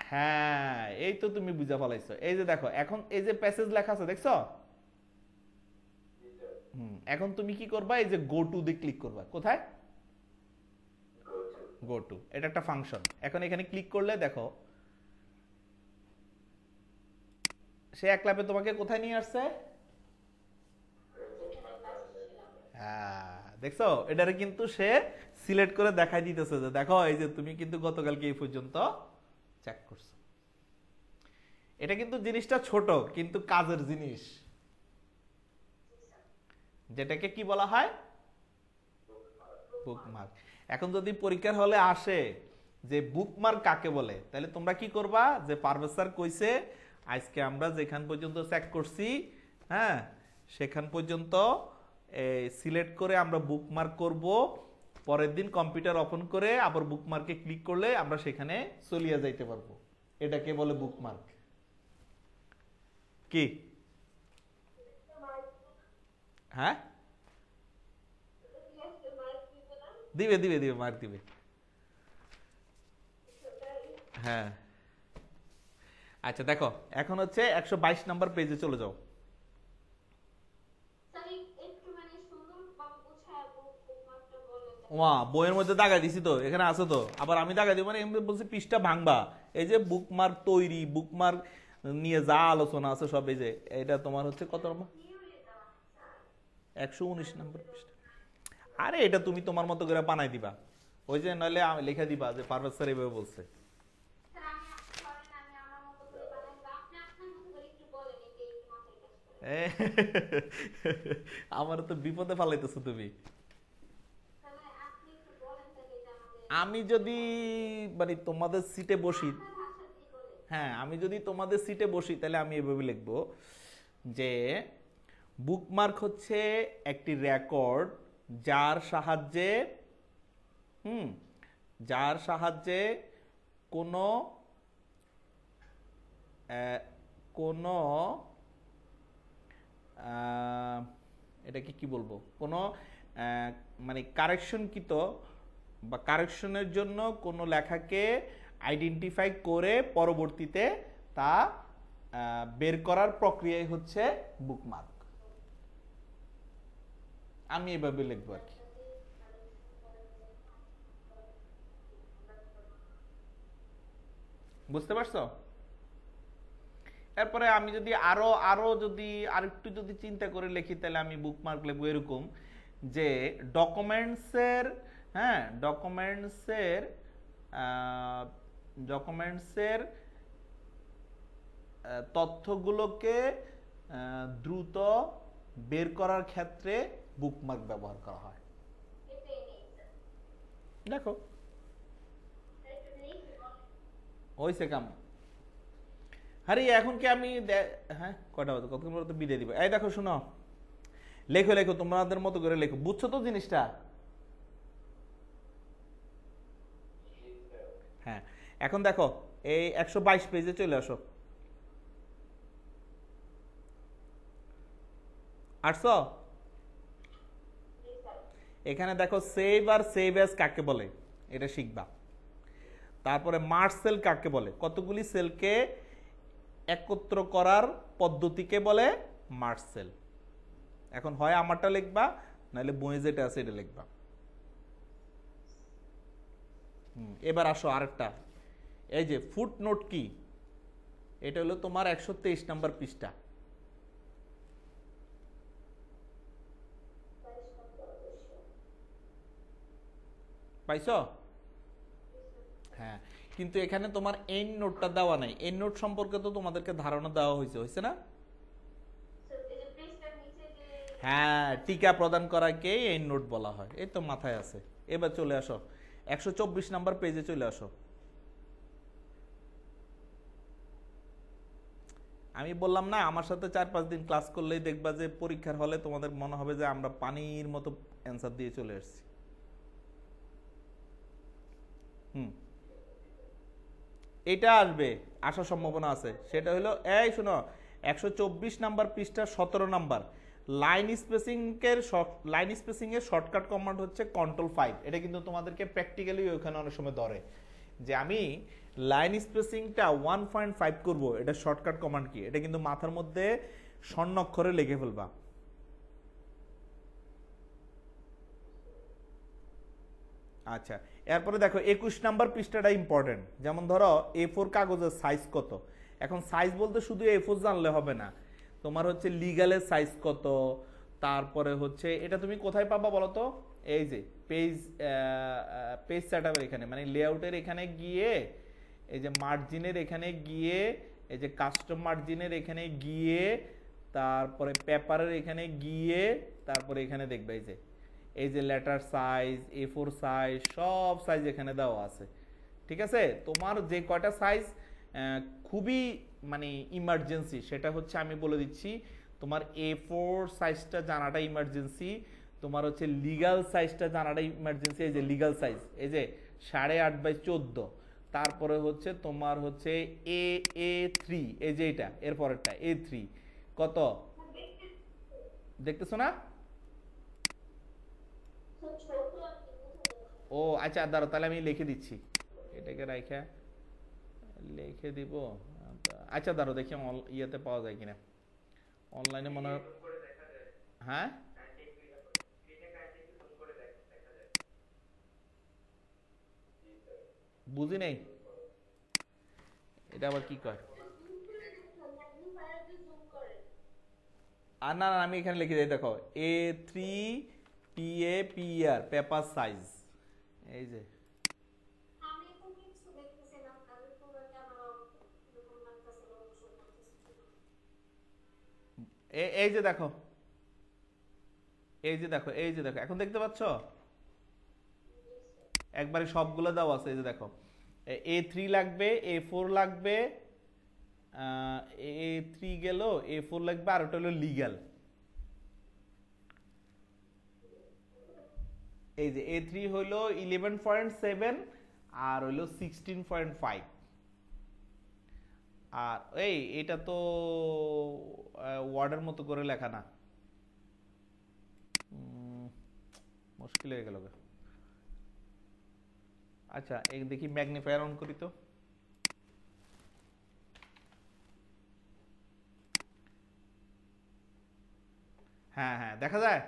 হ্যাঁ এই তো তুমি বুঝা ফেলাইছো। এই যে দেখো এখন এই যে প্যাসেজ লেখা আছে, দেখছো? এখন তুমি কি করবা, এই যে গো টু দিয়ে ক্লিক করবা। কোথায়? গো টু, এটা একটা ফাংশন। এখন এখানে ক্লিক করলে দেখো সে এক লাপে তোমাকে কোথায় নিয়ে আসছে? হ্যাঁ, দেখছো? এটারে কিন্তু সে সিলেক্ট করে দেখাই দিতেছে যে দেখো এই যে তুমি কিন্তু গতকালকে এই পর্যন্ত চেক করছো। এটা কিন্তু জিনিসটা ছোট, কিন্তু কাজের জিনিস, যেটাকে কি বলা হয়? বুকমার্ক। এখন যদি পরীক্ষার হলে আসে যে বুকমার্ক কাকে বলে, তাহলে তোমরা কি করবা, যে পারভেজ স্যার কইছে আজকে আমরা যেখান পর্যন্ত চেক করছি, হ্যাঁ, সেখান পর্যন্ত সিলেক্ট করে আমরা বুকমার্ক করব। পরের দিন কম্পিউটার ওপেন করে আবার বুকমার্কে ক্লিক করলে আমরা সেখানে চলিয়ে যাইতে পারবো। এটাকে বলে বুকমার্ক। কি? হ্যাঁ, দিবে দিবে দিবে, মার্ক দিবে। হ্যাঁ, আচ্ছা দেখো, এখন হচ্ছে 122 নাম্বার পেজে চলে যাও। স্যার একটু মানে সুন্দরভাবে বুঝায় বুকমার্কটা বলেন। ওয়া, বইয়ের মধ্যে দাগা দিছি তো, এখানে আছে তো, আবার আমি দাগা দিব মানে এমনি বলছি পৃষ্ঠা ভাঙবা। এই যে বুকমার্ক তৈরি, বুকমার্ক নিয়ে যা আলোচনা আছে সব, এই যে এটা তোমার হচ্ছে কত নম্বর, 119 নম্বর পৃষ্ঠা। আরে এটা তুমি তোমার মতো করে বানাই দিবা, ওই যে নইলে আমি লিখে দিবা যে পারভেজ স্যার এইভাবে বলছে। স্যার আমি ধরেন আমি আমার মতো করে বানাই বা আপনি আপনার মতো করে একটু বলেন, এটা একটু মাথায় কাজ করে। এ, আমার তো বিপদে ফালাইতেছো তুমি। তাহলে আপনি একটু বলেন তাহলে এটা আমাদের আমি যদি মানে তোমাদের সিটে বসি, আপনার ভাষাতেই বলেন। হ্যাঁ আমি যদি তোমাদের সিটে বসি তাহলে আমি এভাবে লিখবো যে বুকমার্ক হচ্ছে একটি রেকর্ড যার সাহায্যে, হুম, যার সাহায্যে কোনো কোনো এটাকে কি বলবো, কোনো মানে কারেকশনকৃত বা কারেকশনের জন্য কোনো লেখাকে আইডেন্টিফাই করে পরবর্তীতে তা বের করার প্রক্রিয়াই হচ্ছে বুকমার্ক। আমি এভাবে লিখবো আর কি। বুঝতে পারছো? এরপরে আমি যদি আরো আরো যদি আরেকটু যদি চিন্তা করে লিখি তাহলে আমি বুকমার্ক লিখবো এরকম যে ডকুমেন্টসের, হ্যাঁ, ডকুমেন্টসের তথ্যগুলোকে দ্রুত বের করার ক্ষেত্রে বুকমার্ক ব্যবহার করা হয়। এটাই নেই স্যার। দেখো একটু লিখে বলেন। হয়েছে কাম। আরে এখন কি আমি হ্যাঁ কয়টা বাজে, কতক্ষণ পরে তো বিদায় দিব। এই দেখো শোনো, লেখো লেখো তোমাদের মতো করে লেখো, বুঝছো তো জিনিসটা? হ্যাঁ, এখন দেখো এই 122 পেজে চলে আসো। আসছো? জি স্যার। এখানে দেখো সেভ আর সেভ অ্যাজ কাকে বলে এটা শিখবা। তারপরে মার্জ সেল কাকে বলে, কতগুলি সেলকে একত্র করার পদ্ধতিকে বলে মার্জ সেল। এখন হয় আমারটা লিখবা, নাহলে বই যেটা আছে এটা লিখবা। এবার আসো আরেকটা, এই যে ফুটনোট কি, এটা হলো তোমার 123 নাম্বার পৃষ্ঠা। পাইছো? হ্যাঁ, কিন্তু এখানে তোমার এন্ড নোটটা দেওয়া নাই। এন্ড নোট সম্পর্কে তো তোমাদেরকে ধারণা দেওয়া হয়েছে, হয়েছে না? স্যার এই যে পৃষ্ঠার নিচে যে হ্যাঁ, টিকা প্রদান করাকে এন্ড নোট বলা হয়, এই তো মাথায় আছে। এবার চলে আসো 124 নাম্বার পেজে চলে আসো। আমি বললাম না, আমার সাথে 4-5 দিন ক্লাস করলেই দেখবা যে পরীক্ষার হলে তোমাদের মনে হবে যে আমরা পানির মতো অ্যান্সার দিয়ে চলে এসেছি। হুম, এটা আসবে, আসার সম্ভাবনা আছে। সেটা হলো, এই শোনো, 124 নাম্বার পৃষ্ঠা 17 নাম্বার লাইন স্পেসিং এর শর্টকাট কমান্ড হচ্ছে Ctrl+5। এটা কিন্তু তোমাদেরকে প্র্যাকটিক্যালি ওখানে অনেক সময় ধরে যে আমি লাইন স্পেসিংটা 1.5 করব, এটা শর্টকাট কমান্ড কি, এটা কিন্তু মাথার মধ্যে স্বর্ণাক্ষরে লিখে ফেলবা। আচ্ছা, এরপরে দেখো 21 নাম্বার পৃষ্ঠাটা ইম্পর্টেন্ট। যেমন ধরো A4 কাগজের সাইজ কত। এখন সাইজ বলতে শুধু A4 জানলে হবে না, তোমার হচ্ছে লিগ্যালের সাইজ কত, তারপরে হচ্ছে এটা তুমি কোথায় পাবা বলো তো, এই যে পেজ সেটআপের এখানে, মানে লেআউটের এখানে গিয়ে, এই যে মার্জিনের এখানে গিয়ে, এই যে কাস্টম মার্জিনের এখানে গিয়ে, তারপরে পেপারের এখানে গিয়ে তারপরে এখানে দেখবে এই যে লেটার সাইজ, A4 সাইজ, সব সাইজ এখানে দেওয়া আছে। ঠিক আছে, তোমার যে কয়টা সাইজ খুবই মানে ইমার্জেন্সি সেটা হচ্ছে আমি বলে দিচ্ছি। তোমার A4 সাইজটা জানাটা ইমার্জেন্সি, তোমার হচ্ছে লিগ্যাল সাইজটা জানাটা ইমার্জেন্সি। এই যে লিগ্যাল সাইজ, এই যে 8.5/14, তারপরে হচ্ছে তোমার হচ্ছে A3, এই যে এটা এর পরেরটা A3 কত দেখতেছো না? তো ছোট আর কি বুঝে যাচ্ছে। ও আচ্ছা, দাঁড়াও তাহলে আমি লিখে দিচ্ছি, এটাকে রাইখা লিখে দিব। আচ্ছা দাঁড়াও দেখি ইয়েতে পাওয়া যায় কিনা, অনলাইনে মনে হয়। হ্যাঁ বুঝি নেই, এটা আবার কি কয়? জুম করে দেখো, ম্যাগনিফায়ার দিয়ে জুম করে। আর না না, আমি এখানে লিখে দিই, দেখো A3PAPR পেপার সাইজ, এই যে আমি তো কিছু দেখতেছি না, তাহলে পুরো কেন এরকম লাগতেছে, লোক করতেছে। এই যে দেখো, এই যে দেখো, এই যে দেখো, এখন দেখতে পাচ্ছ একবারে সবগুলো দেওয়া আছে। এই যে দেখো, A3 লাগবে, A4 লাগবে, A3 গেল, A4 লাগবে, আর ওটা হলো লিগ্যাল। এই যে A3 হইলো 11.7 আর হইলো 16.5। আর এটা তো ওয়ার্ডের মতো করে লেখা না, মুশকিল হয়ে গেল। আচ্ছা এই দেখি ম্যাগনিফায়ার অন করি তো। হ্যাঁ হ্যাঁ দেখা যায়,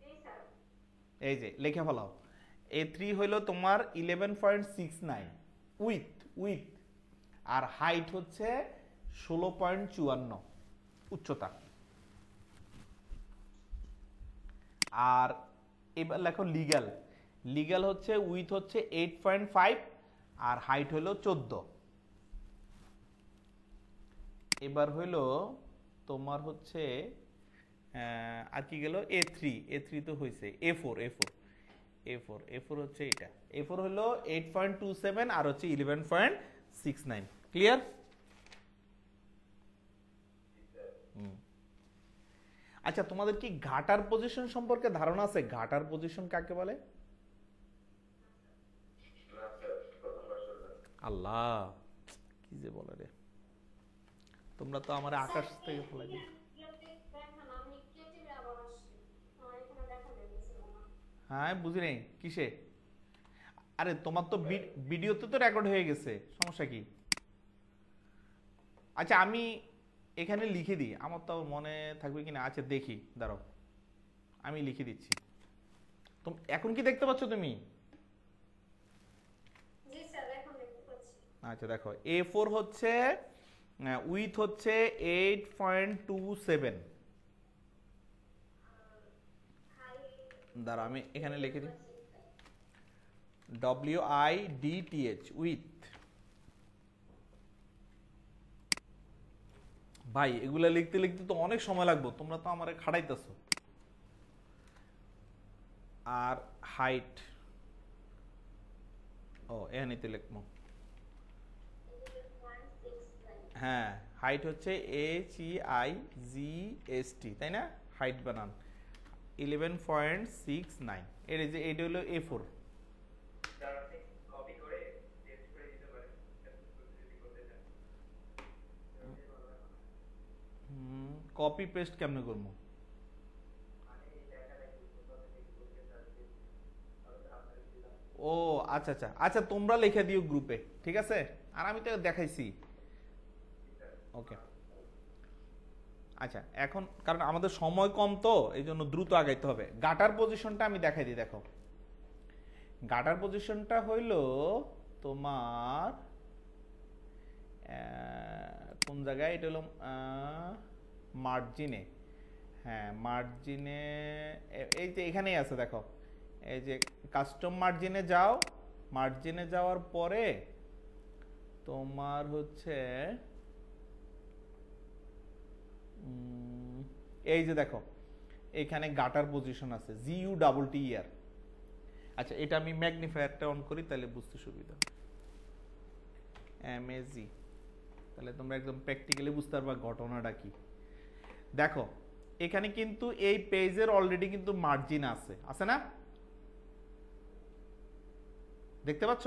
এই স্যার, এই যে লিখে ফেলাও। A3 হইলো তোমার 11.69 উইথ উইথ, আর হাইট হচ্ছে 16.54 উচ্চতা। আর এবার লেখো লিগ্যাল, লিগ্যাল হচ্ছে উইথ হচ্ছে 8.5 আর হাইট হলো 14। এবার হইলো তোমার হচ্ছে আর কি গেল, A3 তো হয়েছে, A4 হচ্ছে এটা, A4 হলো 8.27 আর হচ্ছে 11.69। ক্লিয়ার? আচ্ছা তোমাদের কি ঘাটার পজিশন সম্পর্কে ধারণা আছে? ঘাটার পজিশন কাকে বলে? আল্লাহ কি যে বলে রে, তোমরা তো আমার আকাশ থেকে ফেলাই দিলে। দেখেন আমি কেটে আবার আসছি, আমার এখানে দেখা যাইতেছিল না। হ্যাঁ বুঝি নেই কিসে? আরে তোমার তো ভিডিওতে তো রেকর্ড হয়ে গেছে, সমস্যা কি? আচ্ছা আমি এখানে লিখে দিই, আমার তো মনে থাকবে কিনা। আচ্ছা দেখি দাঁড়াও, আমি লিখে দিচ্ছি। এখন কি দেখতে পাচ্ছ তুমি? জি স্যার, এখন দেখতে পাচ্ছি। আচ্ছা দেখো, A4 হচ্ছে উইথ হচ্ছে 8.27। হাই, দাঁড়াও আমি এখানে লিখে দিই, WIDTH উইথ। ভাই এগুলা লিখতে লিখতে তো অনেক সময় লাগবে, তোমরা তো আমারে খাড়াইতেছো। আর হাইট, ও এখানে তো লিখবো। হ্যাঁ হাইট হচ্ছে HEIGST, তাই না? হাইট বানান 11.69। এর যে এটা হলো A4। কপি পেস্ট কেমনে করবো? ও আচ্ছা আচ্ছা আচ্ছা, তোমরা লিখে দিও গ্রুপে, ঠিক আছে? আর আমি তো দেখাইছি। ওকে আচ্ছা, এখন কারণ আমাদের সময় কম তো এই জন্য দ্রুত আগাইতে হবে। গাটার পজিশনটা আমি দেখাই দিই, দেখো গাটার পজিশনটা হইল তোমার কোন জায়গায়, এটা হলো মার্জিনে। হ্যাঁ মার্জিনে, এই যে এখানেই আছে দেখো, এই যে কাস্টম মার্জিনে যাও, মার্জিনে যাওয়ার পরে তোমার হচ্ছে এই যে দেখো এখানে গাটার পজিশন আছে GUTTER। আচ্ছা এটা আমি ম্যাগনিফায়ারটা অন করি তাহলে বুঝতে সুবিধা MAG, তাহলে তোমরা একদম প্র্যাকটিক্যালি বুঝতে পারবা ঘটনাটা কি। দেখো এখানে কিন্তু এই পেজের অলরেডি কিন্তু মার্জিন আছে, আছে না? দেখতে পাচ্ছ?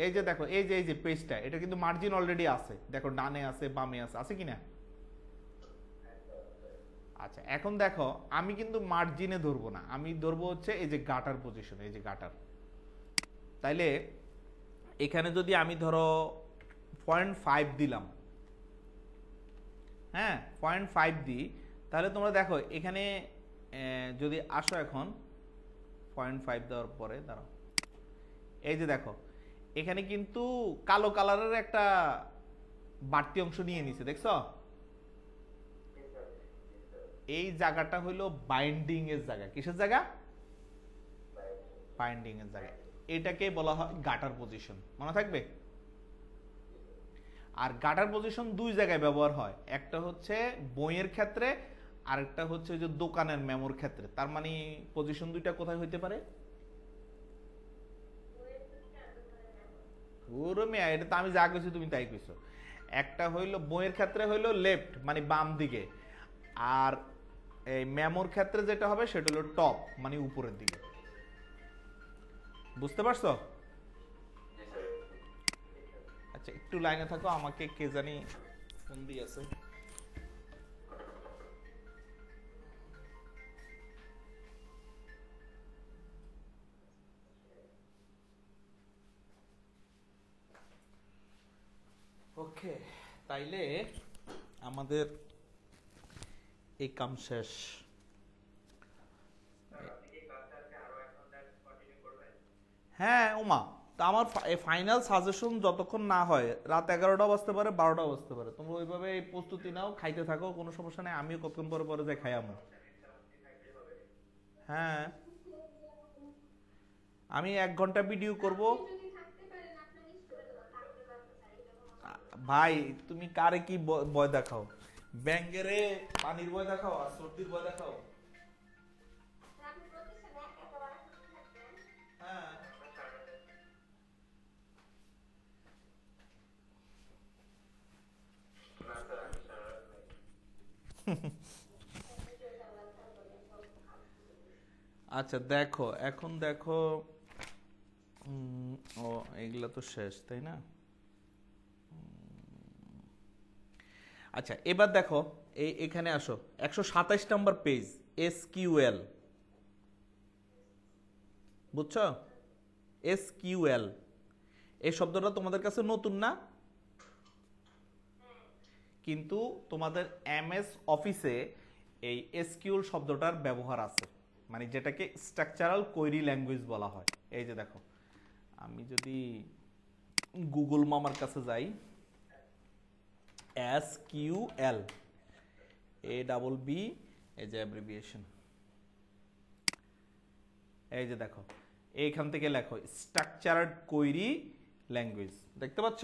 এই যে দেখো এই যে পেজটা, এটা কিন্তু মার্জিন অলরেডি আছে, দেখো ডানে আছে বামে আছে কি না? আচ্ছা এখন দেখো আমি কিন্তু মার্জিনে ধরবো না, আমি ধরবো হচ্ছে এই যে গাটার পজিশন, এই যে গাটার। তাইলে এখানে যদি আমি ধরো 0.5 দিলাম, হ্যাঁ 0.5 দিই, তাহলে তোমরা দেখো এখানে যদি আসো এখন 0.5 দেওয়ার পরে দাঁড়াও, এই যে দেখো এখানে কিন্তু কালো কালারের একটা বাড়তি অংশ নিয়ে নিছে, দেখছো? এই জায়গাটা হলো বাইন্ডিং এর জায়গা। কিসের জায়গা? বাইন্ডিং এর জায়গা। এটাকে বলা হয় গাটার পজিশন, মনে থাকবে। আর গাটার পজিশন দুই জায়গায় ব্যবহার হয়, একটা হচ্ছে বইয়ের ক্ষেত্রে, আরেকটা হচ্ছে যে দোকানের মেমোর ক্ষেত্রে। তার মানে পজিশন দুইটা কোথায় হইতে পারে? পুরো মেয়া, এটা তো আমি যা কইছি তুমি তাই কইছো। একটা হইলো বইয়ের ক্ষেত্রে হইলো লেফট মানে বাম দিকে, আর এই মেমোর ক্ষেত্রে যেটা হবে সেটা হলো টপ মানে উপরের দিকে। বুঝতে পারছো? আচ্ছা একটু লাইনে থাকো, আমাকে কে জানি ফোন দিয়েছে। ওকে, তাইলে আমাদের এই কাম শেষ। হ্যাঁ ওমা, তা আমার ফাইনাল সাজেশন যতক্ষণ না হয় রাত 11টা বাজতে পারে 12টা বাজতে পারে, তোমরা ওইভাবে এই প্রস্তুতি নাও, খাইতে থাকো, কোনো সমস্যা নেই, আমিও কতক্ষণ পরে পরে যাই খাই আমো। হ্যাঁ আমি 1 ঘন্টা ভিডিও করব। আপনি যদি থাকতে পারেন আপনার স্টুডেন্টরা থাকতে পারবে স্যার, এটা কোনো ভাই তুমি কারে কি ভয় দেখাও? ব্যাঙ্গেরে পানির ভয় দেখাও আর সর্দির ভয় দেখাও? স্যার, আপনি প্রতিষ্ঠানে একেবারে ছুটি থাকবেন। হ্যাঁ আচ্ছা দেখো এখন দেখো, ও এগুলা তো শেষ তাই না? আচ্ছা এবার দেখো এখানে আসো, 127 নম্বর পেজ, SQL, বুঝছো? SQL এই শব্দটা তোমাদের কাছে নতুন না, কিন্তু তোমাদের MS অফিসে এই SQL শব্দটার ব্যবহার আছে, মানে যেটাকে স্ট্রাকচারাল কোয়েরি ল্যাঙ্গুয়েজ বলা হয়। এই যে দেখো আমি যদি গুগল মামার কাছে যাই, SQL ABB, এই যে অ্যাব্রিভিয়েশন, এই যে দেখো এইখান থেকে লেখো স্ট্রাকচারার্ড কোয়েরি ল্যাঙ্গুয়েজ, দেখতে পাচ্ছ?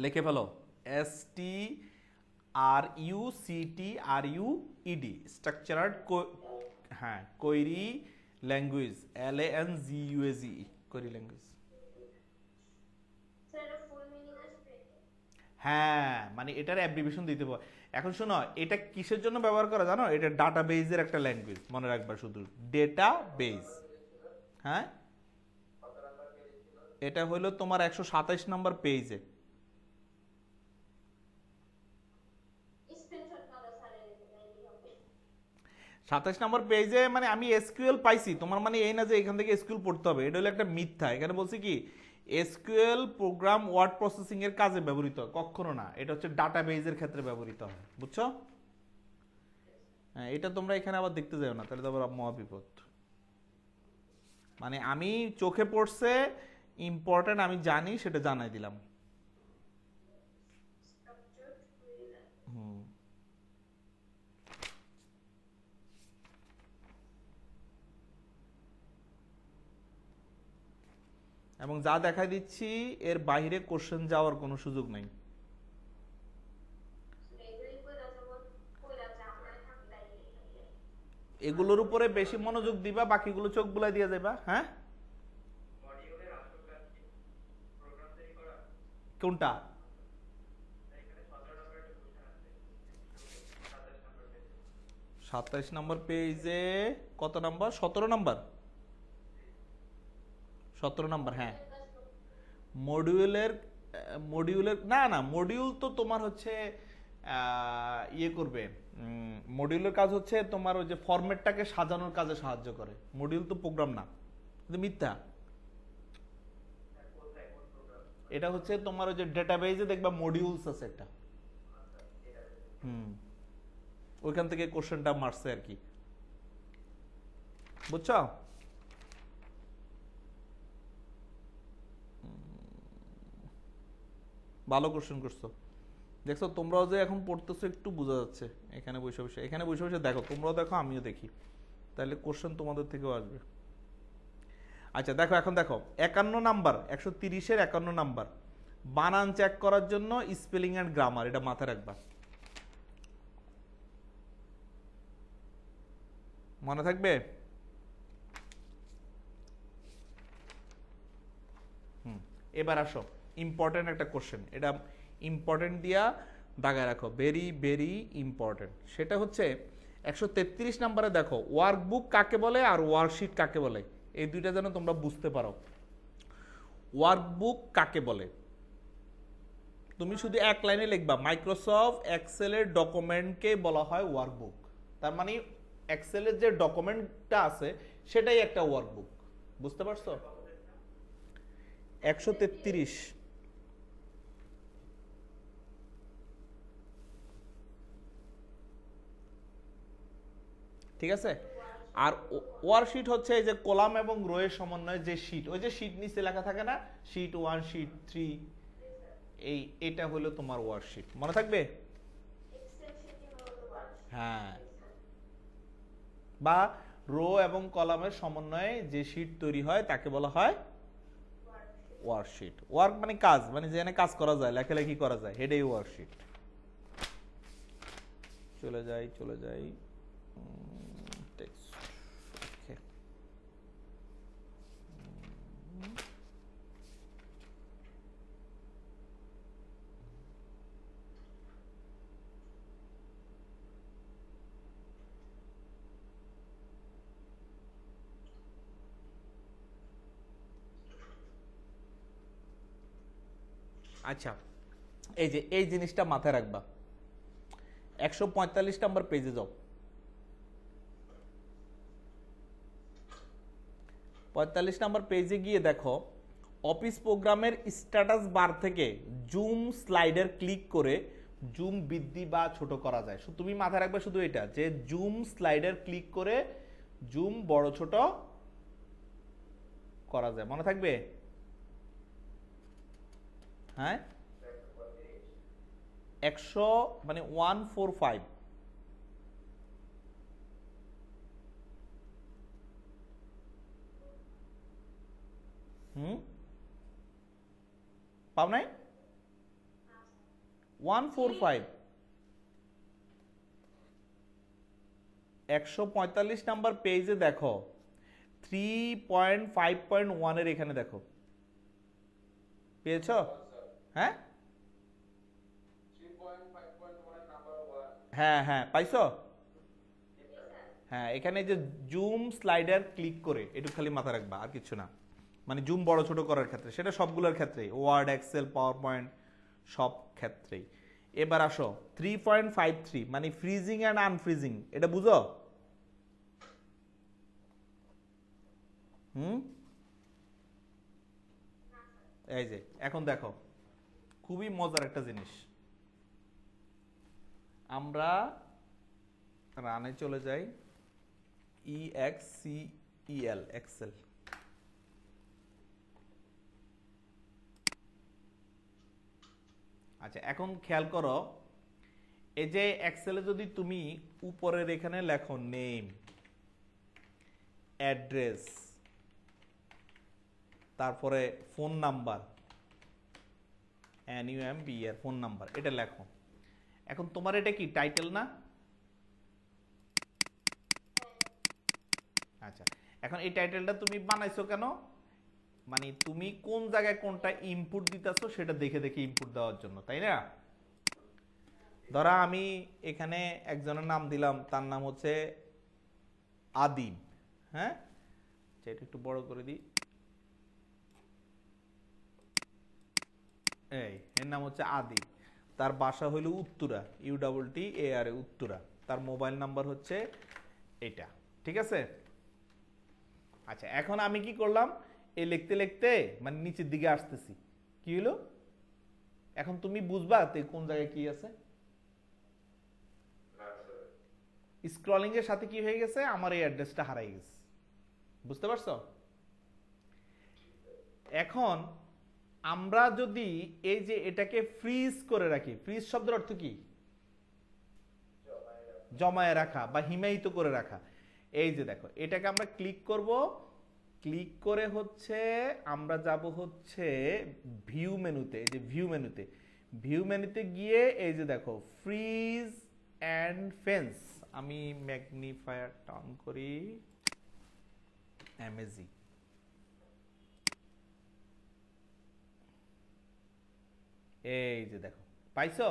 লিখে ফেলো STRUCTRUED, স্ট্রাকচারার্ড, হ্যাঁ query language, LANGUAGE, query language. Sir, এটা ফুল মিনিং আসবে? হ্যাঁ মানে এটার অ্যাব্রিভিয়েশন দিতে পারো। এখন শোনো এটা কিসের জন্য ব্যবহার করা জানো? এটা ডাটাবেজের একটা ল্যাঙ্গুয়েজ, মনে রাখবা শুধু ডেটাবেজ। হ্যাঁ এটা হলো তোমার 127 নম্বর পেজে। স্ক্রিনশট মারো স্যার, রেডি হবে। 27 নম্বর পেজে মানে আমি SQL পাইছি, তোমার মানে এই না যে এখান থেকে SQL পড়তে হবে, এটা হলো একটা মিথ্যা। এখানে বলছি কি SQL প্রোগ্রাম ওয়ার্ড প্রসেসিং এর কাজে ব্যবহৃত হয়, কখনো না, এটা হচ্ছে ডাটাবেজের ক্ষেত্রে ব্যবহৃত হয়, বুঝছো? হ্যাঁ এটা তোমরা এখানে আবার দেখতে যাও না, তাহলে তো আবার মহাবিপদ। মানে আমি চোখে পড়ছে ইম্পর্টেন্ট, আমি জানি সেটা জানাই দিলাম। Structured query language. হুম এবং যা দেখাই দিচ্ছি এর বাইরে কোশ্চেন যাওয়ার কোনো সুযোগ নেই। এগুলোর উপরে বেশি মনোযোগ দিবা, বাকিগুলো চোখ বুলাই দিয়ে যাবা। হ্যাঁ, কোনটা? 27 নম্বর পেজে কত নাম্বার? 17 নাম্বার। 17 নাম্বার, হ্যাঁ। মডিউলের মডিউলের না না, মডিউল তো তোমার হচ্ছে ইয়ে করবে। মডিউলের কাজ হচ্ছে তোমার ওই যে ফরম্যাটটাকে সাজানোর কাজে সাহায্য করে। মডিউল তো প্রোগ্রাম না, কিন্তু মিথ্যা। এটা হচ্ছে তোমার ওই যে ডেটাবেজে দেখবা মডিউলস আছে একটা। হুম, ওইখান থেকে কোশ্চেনটা মারছে আর কি, বুঝছো? ভালো কোশ্চেন করছো। দেখছো তোমরাও যে এখন পড়তেছো একটু বোঝা যাচ্ছে। এখানে বসে বসে, এখানে বসে বসে দেখো, তোমরাও দেখো আমিও দেখি, তাহলে কোশ্চেন তোমাদের থেকেও আসবে। আচ্ছা দেখো, এখন দেখো 51 নাম্বার, 130-এর 51 নাম্বার, বানান চেক করার জন্য স্পেলিং এন্ড গ্রামার, এটা মাথায় রাখবা। মনে থাকবে? এবার আসো ইম্পর্টেন্ট একটা কোশ্চেন, এটা ইম্পর্টেন্ট দিয়া দাগায় রাখো, ভেরি ভেরি ইম্পর্টেন্ট। সেটা হচ্ছে 133 নম্বরে দেখো, ওয়ার্কবুক কাকে বলে আর ওয়ার্কশিট কাকে বলে, এই দুইটা যেন তোমরা বুঝতে পারো। ওয়ার্কবুক কাকে বলে তুমি শুধু এক লাইনে লিখবা, মাইক্রোসফট এক্সেলের ডকুমেন্টকে বলা হয় ওয়ার্কবুক। তার মানে এক্সেলের যে ডকুমেন্টটা আছে সেটাই একটা ওয়ার্কবুক। বুঝতে পারছো? 133। ঠিক আছে। আর ওয়ার্কশিট হচ্ছে এই যে কলাম এবং রোয়ের সমন্বয়ে যে শীট, ওই যে শীট নিচে লেখা থাকে না, শীট 1 শীট 3, এটা হলো তোমার ওয়ার্কশিট। মনে থাকবে? হ্যাঁ, বা রো এবং কলামের সমন্বয়ে যে শীট তৈরি হয় তাকে বলা হয় ওয়ার্কশিট। ওয়ার্ক মানে কাজ, মানে যেখানে কাজ করা যায়, লেখালেখি করা যায়, এটাই ওয়ার্কশিট। চলে যাই টেক্সট। ওকে, আচ্ছা এই যে এই জিনিসটা মাথায় রাখবা। 145 নম্বর পেজে যাও, 45 নম্বর পেজে গিয়ে দেখো, অফিস প্রোগ্রামের স্ট্যাটাস বার থেকে জুম স্লাইডার ক্লিক করে জুম বৃদ্ধি বা ছোট করা যায়। তুমি মাথায় রাখবে শুধু এটা, যে জুম স্লাইডার ক্লিক করে জুম বড় ছোট করা যায়। মনে থাকবে? হ্যাঁ, 100 মানে 145। পাও নাই? 145। 145 নাম্বার পেজে দেখো, 3.5.1 এর এখানে দেখো, পেয়েছো? হ্যাঁ হ্যাঁ হ্যাঁ, পাইছো? হ্যাঁ, এখানে যে জুম স্লাইডার ক্লিক করে, একটু খালি মাথা রাখবা, আর কিছু না। মানে জুম বড় ছোট করার ক্ষেত্রে, সেটা সবগুলোর ক্ষেত্রেই, ওয়ার্ড, এক্সেল, পাওয়ার পয়েন্ট, সব ক্ষেত্রেই। এবার আসো 3.53 মানে ফ্রিজিং অ্যান্ড আনফ্রিজিং, এটা বুঝো? এই যে এখন দেখো, খুবই মজার একটা জিনিস। আমরা রানে চলে যাই, EXCEL, এক্সেল। আচ্ছা এখন খেয়াল করো, এই যে এক্সেলে যদি তুমি উপরের এখানে লেখো নেম, অ্যাড্রেস, তারপরে phone number, NUMBER phone number, এটা লেখো। এখন তোমার এটা কি টাইটেল না? আচ্ছা, এখন এই টাইটেলটা তুমি বানাইছো কেন? মানে তুমি কোন জায়গায় কোনটা ইনপুট দিতেছো সেটা দেখে দেখে ইনপুট দেওয়ার জন্য, তাই না? ধরা আমি এখানে একজনের নাম দিলাম, তার নাম হচ্ছে আদিম। হ্যাঁ, এটা একটু বড় করে দিই। এর নাম হচ্ছে আদিম, তার বাসা হইল উত্তরা, UTTAR উত্তরা, তার মোবাইল নাম্বার হচ্ছে এটা, ঠিক আছে? আচ্ছা, এখন আমি কি করলাম, এই লিখতে লিখতে মানে নিচের দিকে আসতেছি, কি হলো? এখন তুমি বুঝবা কোন জায়গায় কি আছে। স্ক্রলিং এর সাথে কি হয়ে গেছে, আমার এই অ্যাড্রেসটা হারাই গেছে, বুঝতে পারছো? এখন আমরা যদি এই যে এটাকে ফ্রিজ করে রাখি, ফ্রিজ শব্দের অর্থ কি? জমায়ে রাখা বা হিমায়িত করে রাখা। এই যে দেখো, এটাকে আমরা ক্লিক করব, ক্লিক করে হচ্ছে আমরা যাব হচ্ছে ভিউ মেনুতে। এই যে ভিউ মেনুতে গিয়ে এই যে দেখো ফ্রিজ অ্যান্ড ফেন্স, আমি ম্যাগনিফায়ার টার্ন করি, MAG, এই যে দেখো, পাইছো?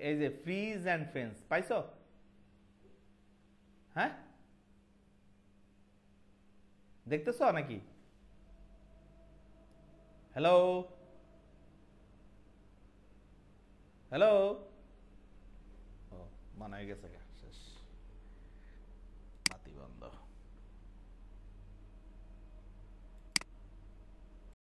এই যে ফ্রিজ অ্যান্ড ফেন্স পাইছো? হ্যাঁ, দেখতেছো নাকি? হ্যালো, হ্যালো, ও মানা হয়ে গেছে।